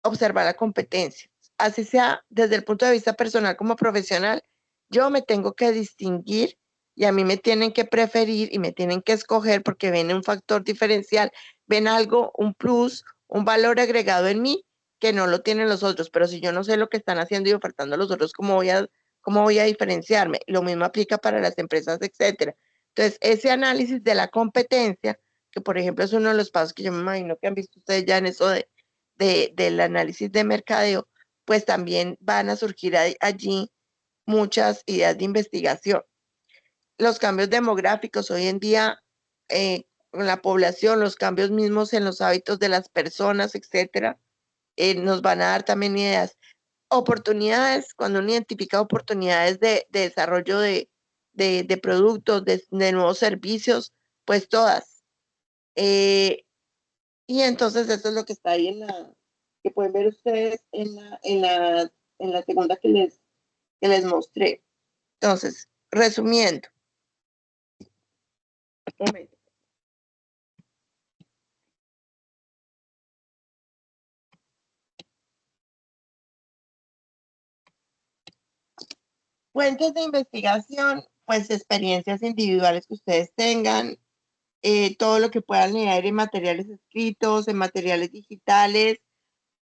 observar la competencia. Así sea desde el punto de vista personal como profesional, yo me tengo que distinguir y a mí me tienen que preferir y me tienen que escoger porque ven un factor diferencial, ven algo, un plus, un valor agregado en mí que no lo tienen los otros. Pero si yo no sé lo que están haciendo y ofertando los otros, cómo voy a diferenciarme? Lo mismo aplica para las empresas, etcétera. Entonces, ese análisis de la competencia, que por ejemplo es uno de los pasos que yo me imagino que han visto ustedes ya en eso del análisis de mercadeo, pues también van a surgir allí muchas ideas de investigación. Los cambios demográficos hoy en día, con la población, los cambios mismos en los hábitos de las personas, etcétera, nos van a dar también ideas. Oportunidades, cuando uno identifica oportunidades de desarrollo de productos, de nuevos servicios, pues todas. Y entonces eso es lo que está ahí que pueden ver ustedes en la segunda que les mostré. Entonces, resumiendo, un momento. Fuentes de investigación, pues experiencias individuales que ustedes tengan, todo lo que puedan leer en materiales escritos, en materiales digitales.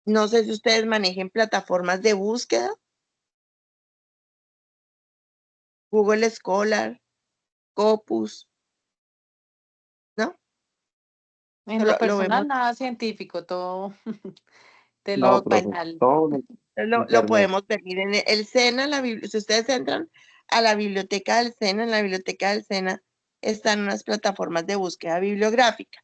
No sé si ustedes manejen plataformas de búsqueda, Google Scholar, Scopus, ¿no? En lo Lo vemos, personal, nada científico, todo de No, lo profe, banal. todo en lo internet. podemos ver. Miren, el SENA, si ustedes entran a la biblioteca del SENA, en la biblioteca del SENA están unas plataformas de búsqueda bibliográfica.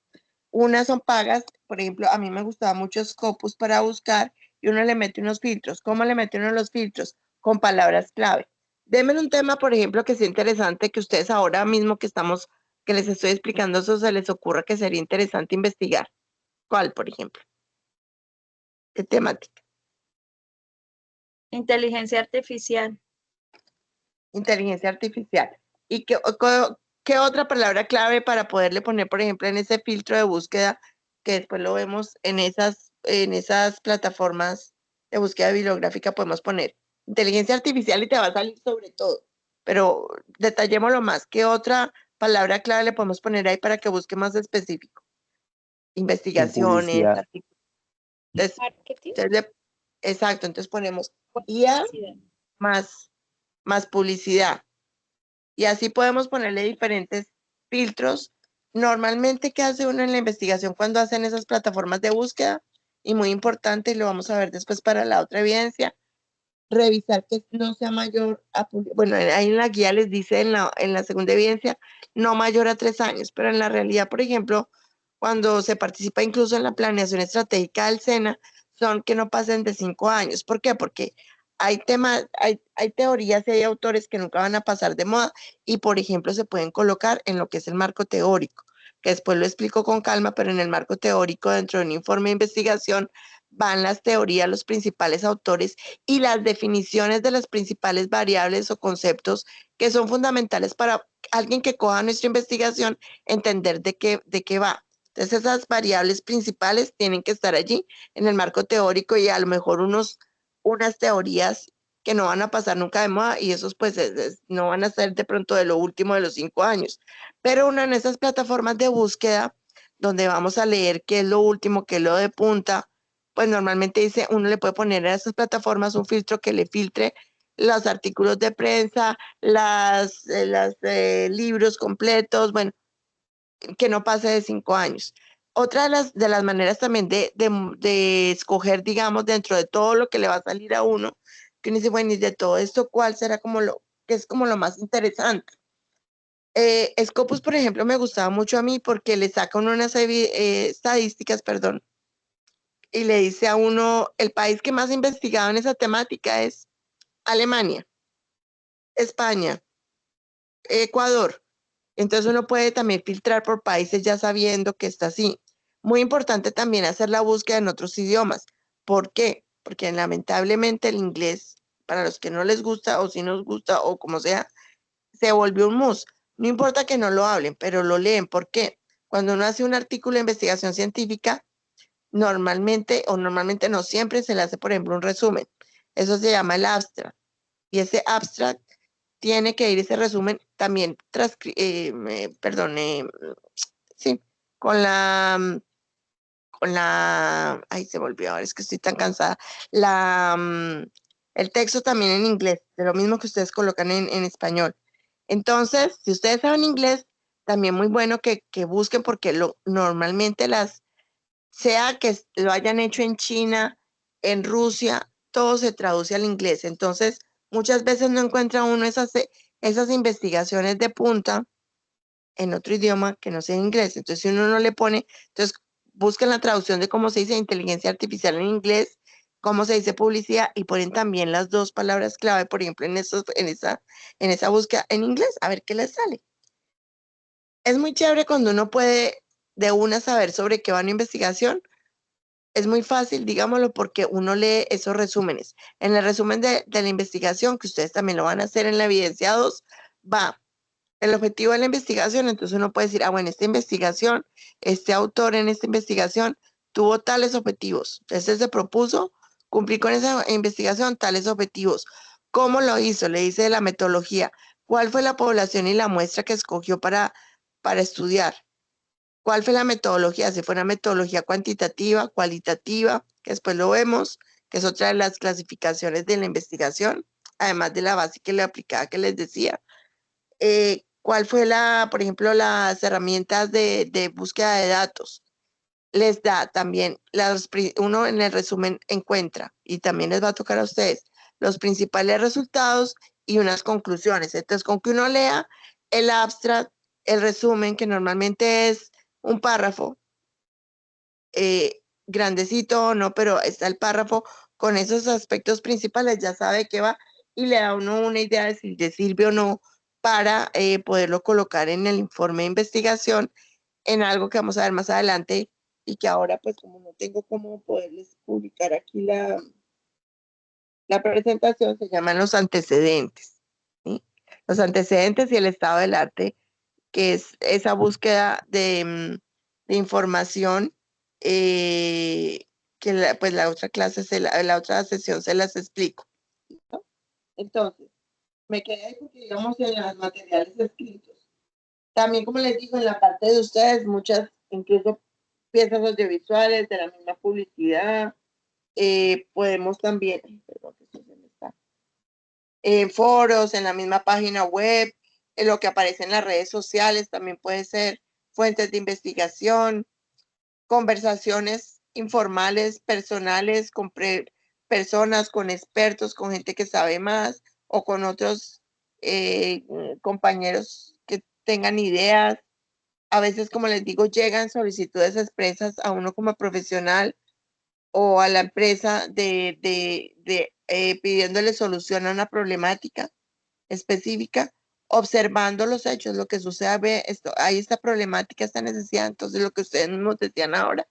Unas son pagas, por ejemplo, a mí me gustaba mucho Scopus para buscar y uno le mete unos filtros. ¿Cómo le mete uno los filtros? Con palabras clave. Denme un tema, por ejemplo, que sea interesante, que ustedes ahora mismo que les estoy explicando eso, se les ocurra que sería interesante investigar. ¿Cuál, por ejemplo? ¿Qué temática? Inteligencia artificial. inteligencia artificial. ¿Y qué otra palabra clave para poderle poner, por ejemplo, en ese filtro de búsqueda, que después lo vemos en esas plataformas de búsqueda bibliográfica, podemos poner inteligencia artificial y te va a salir sobre todo? Pero detallémoslo más. ¿Qué otra palabra clave le podemos poner ahí para que busque más específico? Investigaciones, publicidad. artículos. Entonces, Marketing. exacto, entonces ponemos IA más publicidad. Y así podemos ponerle diferentes filtros. Normalmente, ¿qué hace uno en la investigación cuando hacen esas plataformas de búsqueda? Y muy importante, y lo vamos a ver después para la otra evidencia, revisar que no sea mayor a, bueno, ahí en la guía les dice en la segunda evidencia, no mayor a 3 años, pero en la realidad, por ejemplo, cuando se participa incluso en la planeación estratégica del SENA, son que no pasen de 5 años. ¿Por qué? Porque hay temas, hay teorías y hay autores que nunca van a pasar de moda y, por ejemplo, se pueden colocar en lo que es el marco teórico, que después lo explico con calma, pero en el marco teórico, dentro de un informe de investigación, van las teorías, los principales autores y las definiciones de las principales variables o conceptos que son fundamentales para alguien que coja nuestra investigación, entender de qué va. Entonces, esas variables principales tienen que estar allí en el marco teórico y a lo mejor unas teorías que no van a pasar nunca de moda y esos pues no van a ser de pronto de lo último de los 5 años. Pero una en esas plataformas de búsqueda donde vamos a leer qué es lo último, qué es lo de punta, pues normalmente dice, uno le puede poner a esas plataformas un filtro que le filtre los artículos de prensa, los libros completos, bueno, que no pase de 5 años. Otra de las maneras también de escoger, digamos, dentro de todo lo que le va a salir a uno, que uno dice, bueno, y de todo esto, ¿cuál será que es como lo más interesante? Scopus, por ejemplo, me gustaba mucho a mí porque le saca uno unas estadísticas, perdón, y le dice a uno, el país que más ha investigado en esa temática es Alemania, España, Ecuador. Entonces uno puede también filtrar por países ya sabiendo que está así. Muy importante también hacer la búsqueda en otros idiomas. ¿Por qué? Porque lamentablemente el inglés, para los que no les gusta o si nos gusta o como sea, se volvió un mus. No importa que no lo hablen, pero lo leen. ¿Por qué? Cuando uno hace un artículo de investigación científica, normalmente no siempre se le hace, por ejemplo, un resumen. Eso se llama el abstract. Y ese abstract tiene que ir ese resumen también, sí, ay, se volvió, ahora es que estoy tan cansada, el texto también en inglés, de lo mismo que ustedes colocan en español. Entonces, si ustedes saben inglés, también muy bueno que busquen porque normalmente sea que lo hayan hecho en China, en Rusia, todo se traduce al inglés. Entonces, muchas veces no encuentra uno esas investigaciones de punta en otro idioma que no sea inglés. Entonces, si uno no le pone, entonces busquen la traducción de cómo se dice inteligencia artificial en inglés, cómo se dice publicidad y ponen también las dos palabras clave, por ejemplo, en esa búsqueda en inglés, a ver qué les sale. Es muy chévere cuando uno puede de una saber sobre qué va una investigación. Es muy fácil, digámoslo, porque uno lee esos resúmenes. En el resumen de la investigación, que ustedes también lo van a hacer en la evidencia 2, va el objetivo de la investigación. Entonces uno puede decir, bueno, esta investigación, este autor en esta investigación tuvo tales objetivos. Entonces se propuso cumplir con esa investigación tales objetivos. ¿Cómo lo hizo? Le dice la metodología. ¿Cuál fue la población y la muestra que escogió para estudiar? ¿Cuál fue la metodología? Si fue una metodología cuantitativa, cualitativa, que después lo vemos, que es otra de las clasificaciones de la investigación, además de la básica y la aplicada que les decía. ¿Cuál fue por ejemplo, las herramientas de búsqueda de datos? Les da también, uno en el resumen encuentra, y también les va a tocar a ustedes, los principales resultados y unas conclusiones. Entonces, con que uno lea el abstract, el resumen, que normalmente es un párrafo, grandecito o no, pero está el párrafo con esos aspectos principales, ya sabe que va y le da a uno una idea de si le sirve o no para poderlo colocar en el informe de investigación, en algo que vamos a ver más adelante y que ahora pues como no tengo cómo poderles publicar aquí la presentación, se llaman los antecedentes, ¿sí? los antecedentes y el estado del arte, que es esa búsqueda de información que pues la otra clase, la otra sesión se las explico. ¿No? Entonces, me quedé ahí porque digamos en los materiales escritos. También, como les digo, en la parte de ustedes, muchas, incluso piezas audiovisuales de la misma publicidad, podemos también, perdón, que esto se me está, en foros, en la misma página web, en lo que aparece en las redes sociales, también puede ser fuentes de investigación, conversaciones informales, personales, con personas, con expertos, con gente que sabe más o con otros compañeros que tengan ideas. A veces, como les digo, llegan solicitudes expresas a uno como profesional o a la empresa pidiéndole solución a una problemática específica, observando los hechos, lo que sucede, ve esto, hay esta problemática, esta necesidad, entonces lo que ustedes mismos decían ahora,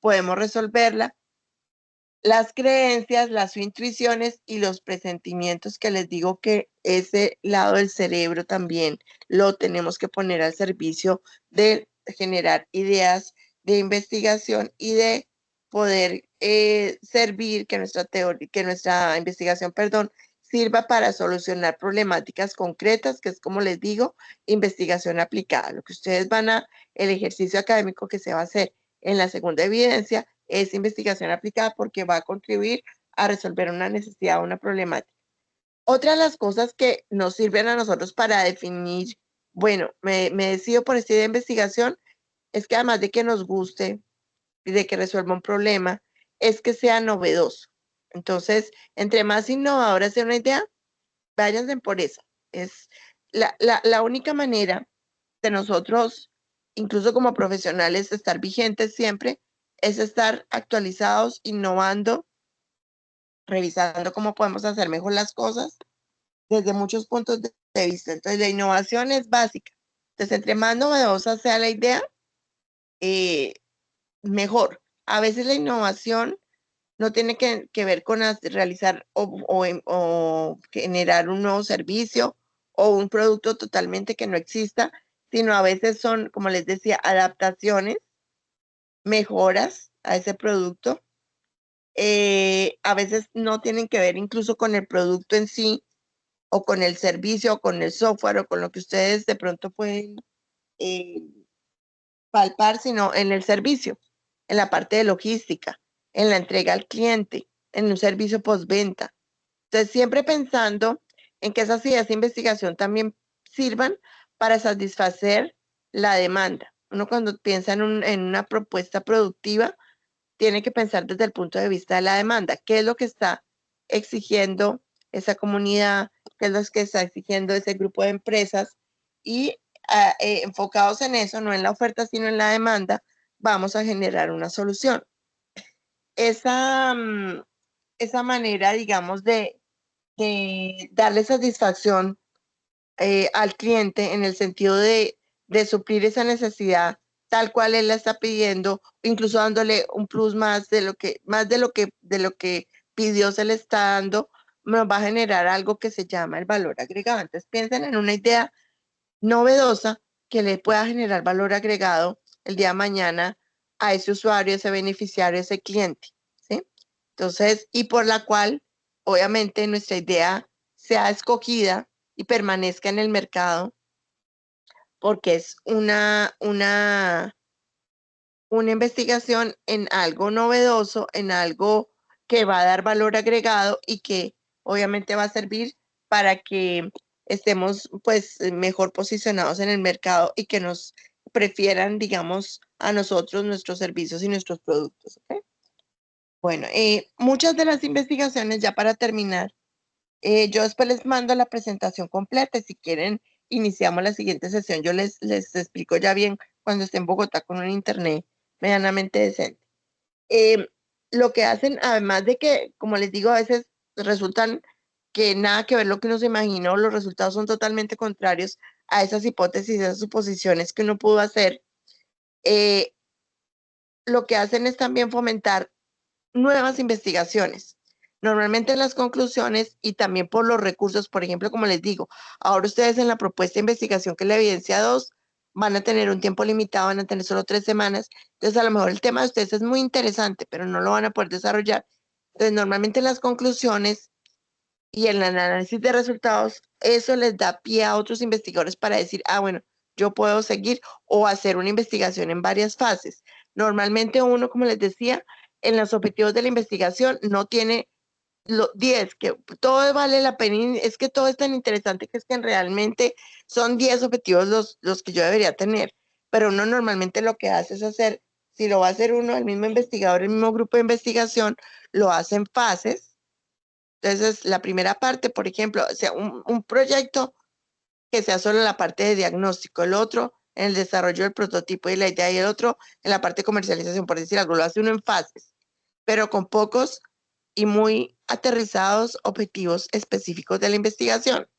podemos resolverla. Las creencias, las intuiciones y los presentimientos, que les digo que ese lado del cerebro también lo tenemos que poner al servicio de generar ideas de investigación y de poder servir que nuestra teoría, que nuestra investigación, perdón, sirva para solucionar problemáticas concretas, que es, como les digo, investigación aplicada. Lo que ustedes el ejercicio académico que se va a hacer en la segunda evidencia es investigación aplicada porque va a contribuir a resolver una necesidad o una problemática. Otra de las cosas que nos sirven a nosotros para definir, bueno, me decido por esta idea de investigación, es que además de que nos guste y de que resuelva un problema, es que sea novedoso. Entonces, entre más innovadora sea una idea, váyanse por esa. Es la única manera de nosotros, incluso como profesionales, estar vigentes siempre, es estar actualizados, innovando, revisando cómo podemos hacer mejor las cosas desde muchos puntos de vista. Entonces, la innovación es básica. Entonces, entre más novedosa sea la idea, mejor. A veces la innovación no tiene que ver con realizar o generar un nuevo servicio o un producto totalmente que no exista, sino a veces son, como les decía, adaptaciones, mejoras a ese producto. A veces no tienen que ver incluso con el producto en sí o con el servicio o con el software o con lo que ustedes de pronto pueden eh, palpar, sino en el servicio, en la parte de logística, en la entrega al cliente, en un servicio postventa. Entonces, siempre pensando en que esas ideas de investigación también sirvan para satisfacer la demanda. Uno cuando piensa en una propuesta productiva, tiene que pensar desde el punto de vista de la demanda. ¿Qué es lo que está exigiendo esa comunidad? ¿Qué es lo que está exigiendo ese grupo de empresas? Y enfocados en eso, no en la oferta, sino en la demanda, vamos a generar una solución. Esa manera, digamos, de darle satisfacción al cliente en el sentido de suplir esa necesidad tal cual él la está pidiendo, incluso dándole un plus más de lo que pidió se le está dando, nos va a generar algo que se llama el valor agregado. Entonces piensen en una idea novedosa que le pueda generar valor agregado el día de mañana a ese usuario, ese beneficiario, ese cliente, ¿sí? Entonces, y por la cual, obviamente, nuestra idea sea escogida y permanezca en el mercado porque es una investigación en algo novedoso, en algo que va a dar valor agregado y que obviamente va a servir para que estemos pues mejor posicionados en el mercado y que nos prefieran, digamos, a nosotros, nuestros servicios y nuestros productos. ¿Okay? Bueno, muchas de las investigaciones, ya para terminar, yo después les mando la presentación completa y si quieren iniciamos la siguiente sesión. Yo les explico ya bien cuando esté en Bogotá con un internet medianamente decente. Lo que hacen, además de que, como les digo, a veces resultan que nada que ver lo que uno se imaginó, los resultados son totalmente contrarios a esas hipótesis, a esas suposiciones que uno pudo hacer. Lo que hacen es también fomentar nuevas investigaciones. Normalmente en las conclusiones y también por los recursos, por ejemplo, como les digo, ahora ustedes en la propuesta de investigación que es la evidencia 2 van a tener un tiempo limitado, van a tener solo 3 semanas, entonces a lo mejor el tema de ustedes es muy interesante, pero no lo van a poder desarrollar. Entonces normalmente en las conclusiones y en el análisis de resultados, eso les da pie a otros investigadores para decir, ah, bueno, yo puedo seguir o hacer una investigación en varias fases. Normalmente uno, como les decía, en los objetivos de la investigación no tiene 10, que todo vale la pena, es que todo es tan interesante que es que realmente son 10 objetivos los que yo debería tener, pero uno normalmente lo que hace es hacer, si lo va a hacer uno, el mismo investigador, el mismo grupo de investigación, lo hace en fases. Entonces, la primera parte, por ejemplo, o sea, un proyecto que sea solo la parte de diagnóstico, el otro en el desarrollo del prototipo y la idea, y el otro en la parte de comercialización, por decir algo, lo hace uno en fases, pero con pocos y muy aterrizados objetivos específicos de la investigación.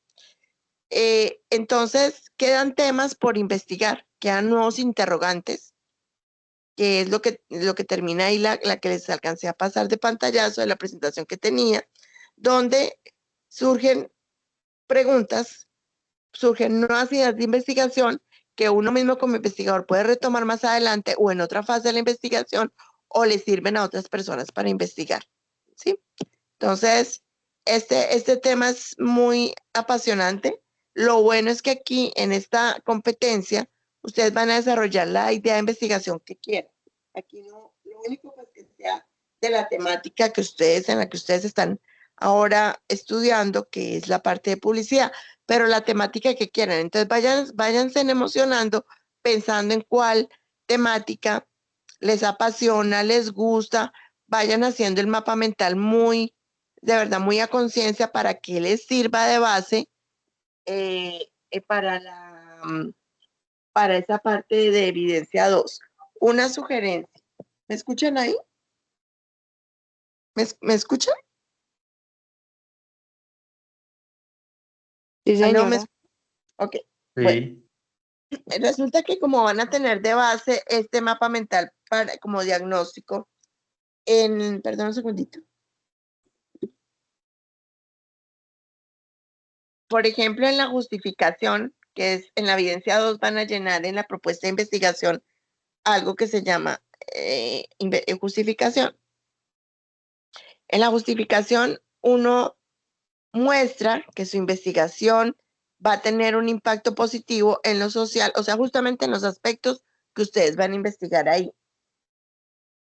Entonces, quedan temas por investigar, quedan nuevos interrogantes, que es lo que termina ahí la que les alcancé a pasar de pantallazo de la presentación que tenía, donde surgen preguntas, surgen nuevas ideas de investigación que uno mismo como investigador puede retomar más adelante o en otra fase de la investigación o le sirven a otras personas para investigar, ¿sí? Entonces, este tema es muy apasionante. Lo bueno es que aquí en esta competencia ustedes van a desarrollar la idea de investigación que quieran. Aquí no, lo único pues que sea de la temática que ustedes, en la que ustedes están ahora estudiando, que es la parte de publicidad, pero la temática que quieran. Entonces váyanse emocionando pensando en cuál temática les apasiona, les gusta, vayan haciendo el mapa mental muy, de verdad, muy a conciencia para que les sirva de base para para esa parte de evidencia 2. Una sugerencia. ¿Me escuchan ahí? ¿Me escuchan? Sí, ¿Aló? señora. Ok. Bueno, Sí. resulta que como van a tener de base este mapa mental para, como diagnóstico, perdón un segundito. Por ejemplo, en la justificación, que es en la evidencia 2, van a llenar en la propuesta de investigación algo que se llama justificación. En la justificación, uno muestra que su investigación va a tener un impacto positivo en lo social, o sea, justamente en los aspectos que ustedes van a investigar ahí.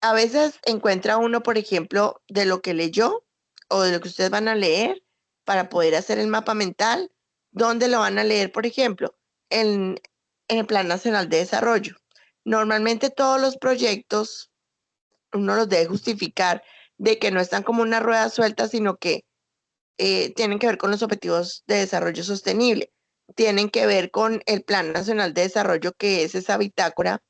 A veces encuentra uno, por ejemplo, de lo que leyó o de lo que ustedes van a leer para poder hacer el mapa mental, ¿dónde lo van a leer, por ejemplo? En el Plan Nacional de Desarrollo. Normalmente todos los proyectos uno los debe justificar de que no están como una rueda suelta, sino que tienen que ver con los objetivos de desarrollo sostenible, tienen que ver con el Plan Nacional de Desarrollo, que es esa bitácora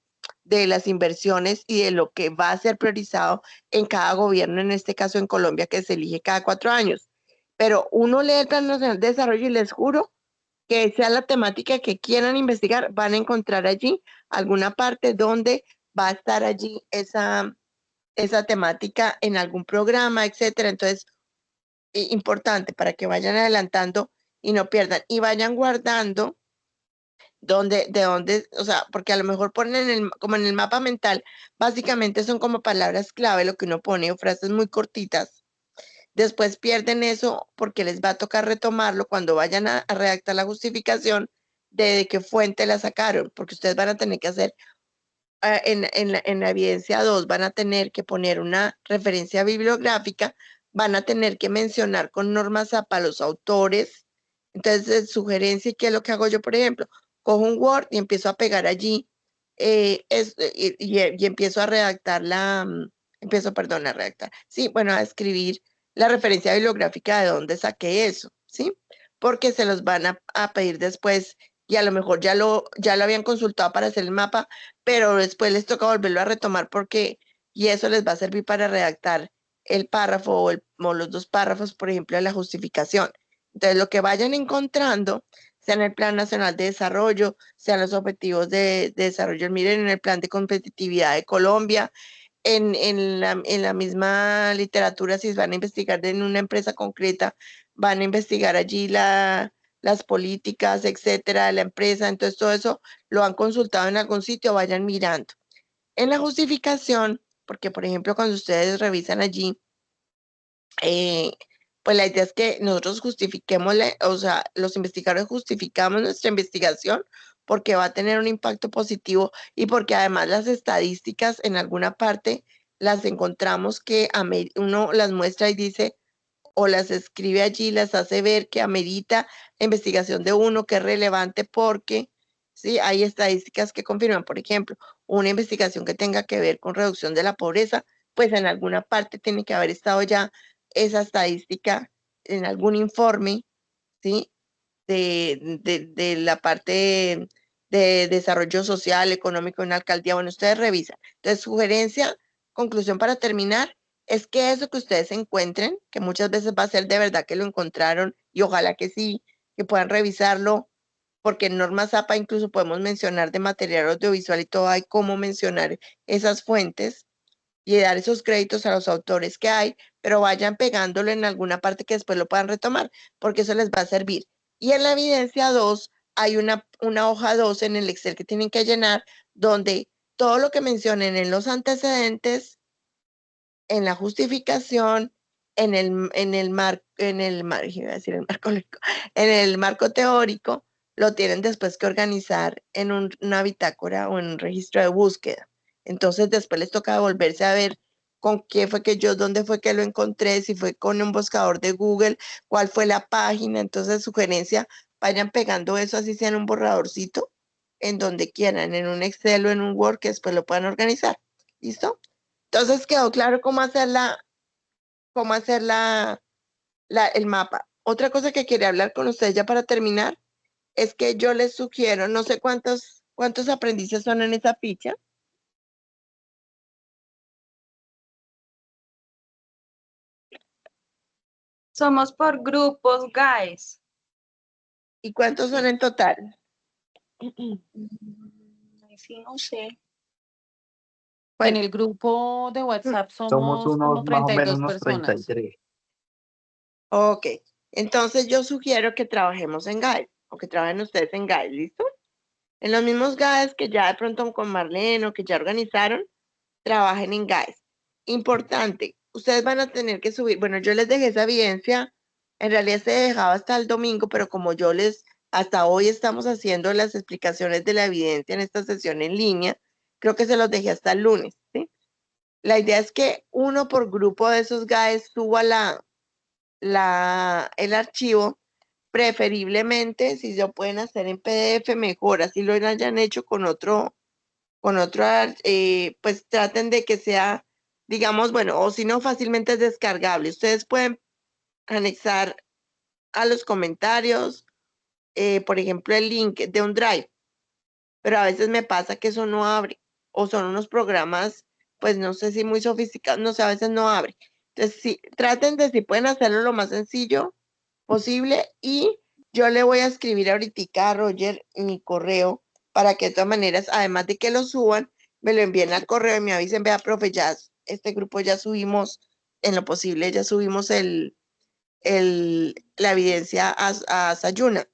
de las inversiones y de lo que va a ser priorizado en cada gobierno, en este caso en Colombia, que se elige cada 4 años. Pero uno lee el Plan Nacional de Desarrollo y les juro que sea la temática que quieran investigar, van a encontrar allí alguna parte donde va a estar allí esa temática en algún programa, etcétera. Entonces, importante para que vayan adelantando y no pierdan y vayan guardando de dónde, o sea, porque a lo mejor ponen como en el mapa mental, básicamente son como palabras clave lo que uno pone o frases muy cortitas. Después pierden eso porque les va a tocar retomarlo cuando vayan a redactar la justificación de qué fuente la sacaron, porque ustedes van a tener que hacer en la evidencia 2 van a tener que poner una referencia bibliográfica, van a tener que mencionar con normas APA los autores. Entonces, sugerencia, ¿qué es lo que hago yo, por ejemplo? Cojo un Word y empiezo a pegar allí y empiezo a redactar empiezo, perdón, a redactar, sí, bueno, a escribir la referencia bibliográfica de dónde saqué eso, ¿sí? Porque se los van a pedir después y a lo mejor ya lo habían consultado para hacer el mapa, pero después les toca volverlo a retomar y eso les va a servir para redactar el párrafo o los 2 párrafos, por ejemplo, de la justificación. Entonces, lo que vayan encontrando, sea en el Plan Nacional de Desarrollo, sean los objetivos de desarrollo, miren, en el Plan de Competitividad de Colombia, en la misma literatura, si van a investigar en una empresa concreta, van a investigar allí las políticas, etcétera, de la empresa. Entonces, todo eso lo han consultado en algún sitio, vayan mirando. En la justificación, porque por ejemplo, cuando ustedes revisan allí, pues la idea es que nosotros justifiquemos, o sea, los investigadores justificamos nuestra investigación porque va a tener un impacto positivo y porque además las estadísticas en alguna parte las encontramos que uno las muestra y dice, o las escribe allí, las hace ver que amerita la investigación de uno, que es relevante porque, sí, hay estadísticas que confirman, por ejemplo, una investigación que tenga que ver con reducción de la pobreza, pues en alguna parte tiene que haber estado ya esa estadística en algún informe, ¿sí? De la parte de desarrollo social, económico en una alcaldía. Bueno, ustedes revisan. Entonces, sugerencia, conclusión para terminar, es que eso que ustedes encuentren, que muchas veces va a ser de verdad que lo encontraron y ojalá que sí, que puedan revisarlo, porque en Norma Zapa incluso podemos mencionar de material audiovisual y todo, hay cómo mencionar esas fuentes y dar esos créditos a los autores que hay, pero vayan pegándolo en alguna parte que después lo puedan retomar, porque eso les va a servir. Y en la evidencia 2 hay una hoja 2 en el Excel que tienen que llenar, donde todo lo que mencionen en los antecedentes, en la justificación, en el marco teórico, lo tienen después que organizar en una bitácora o en un registro de búsqueda. Entonces después les toca volverse a ver con qué fue que dónde fue que lo encontré, si fue con un buscador de Google, cuál fue la página. Entonces, sugerencia, vayan pegando eso así sea en un borradorcito, en donde quieran, en un Excel o en un Word, que después lo puedan organizar. ¿Listo? Entonces quedó claro cómo hacer el mapa. Otra cosa que quería hablar con ustedes ya para terminar es que yo les sugiero, no sé cuántos aprendices son en esa ficha. Somos por grupos, guys. ¿Y cuántos son en total? Sí, no sé. En Bueno, el grupo de WhatsApp Somos somos como unos más o menos 32 unos personas. 33. ok. Entonces yo sugiero que trabajemos en Guide, o que trabajen ustedes en Guide, ¿listo? En los mismos Guides que ya de pronto con Marlene o que ya organizaron, trabajen en Guides. Importante, ustedes van a tener que subir, bueno, yo les dejé esa evidencia, en realidad se dejaba hasta el domingo, pero como hasta hoy estamos haciendo las explicaciones de la evidencia en esta sesión en línea, creo que se los dejé hasta el lunes, ¿sí? La idea es que uno por grupo de esos Guides suba el archivo, preferiblemente si lo pueden hacer en PDF mejor, así lo hayan hecho con otro, pues traten de que sea, digamos, bueno, o si no, fácilmente es descargable. Ustedes pueden anexar a los comentarios, por ejemplo, el link de un Drive, pero a veces me pasa que eso no abre, o son unos programas, pues no sé si muy sofisticados, no sé, a veces no abre. Entonces, sí, traten de si pueden hacerlo lo más sencillo posible y yo le voy a escribir ahorita a Roger mi correo para que de todas maneras, además de que lo suban, me lo envíen al correo y me avisen, vea, profe, ya este grupo ya subimos, en lo posible, ya subimos la evidencia a Sayuna.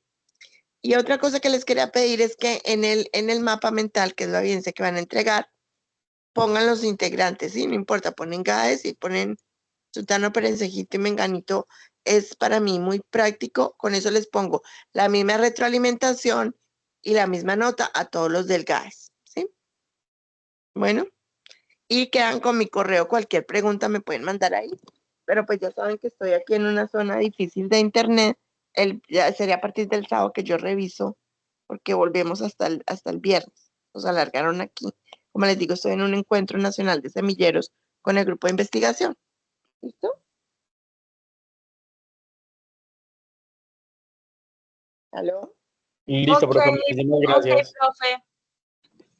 Y otra cosa que les quería pedir es que en el mapa mental, que es la evidencia que van a entregar, pongan los integrantes, ¿sí? No importa, ponen GAES y ponen Sultano, Perencejito y Menganito. Es para mí muy práctico, con eso les pongo la misma retroalimentación y la misma nota a todos los del GAES, ¿sí? Bueno, y quedan con mi correo, cualquier pregunta me pueden mandar ahí, pero pues ya saben que estoy aquí en una zona difícil de internet, ya sería a partir del sábado que yo reviso, porque volvemos hasta el viernes, nos alargaron aquí. Como les digo, estoy en un encuentro nacional de semilleros con el grupo de investigación. ¿Listo? ¿Aló? Listo, Ok, profe, muchísimas ok, gracias. profe.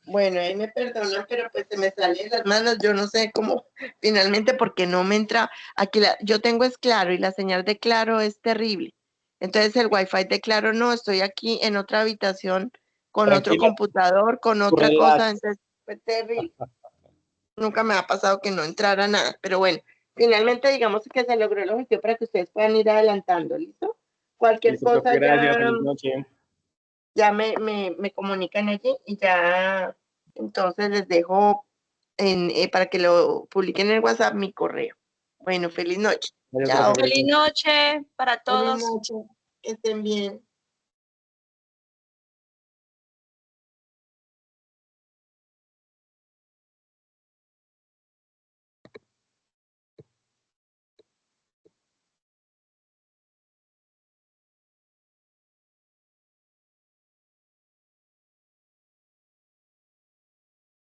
Bueno, ahí me perdonan, pero pues se me salen las manos, yo no sé cómo, finalmente, porque no me entra, aquí yo tengo es Claro y la señal de Claro es terrible. Entonces el Wi-Fi de Claro no, estoy aquí en otra habitación con otro Tranquila, computador, con otra cosa, relax. entonces fue terrible. nunca me ha pasado que no entrara nada, pero bueno, finalmente digamos que se logró el objetivo para que ustedes puedan ir adelantando, ¿listo? Cualquier Listo, profe, cosa gracias, feliz noche. ya me comunican allí y ya entonces les dejo para que lo publiquen en el WhatsApp mi correo. Bueno, feliz noche. Gracias, Chao. profe, Feliz noche para Feliz todos. noche. Que estén bien.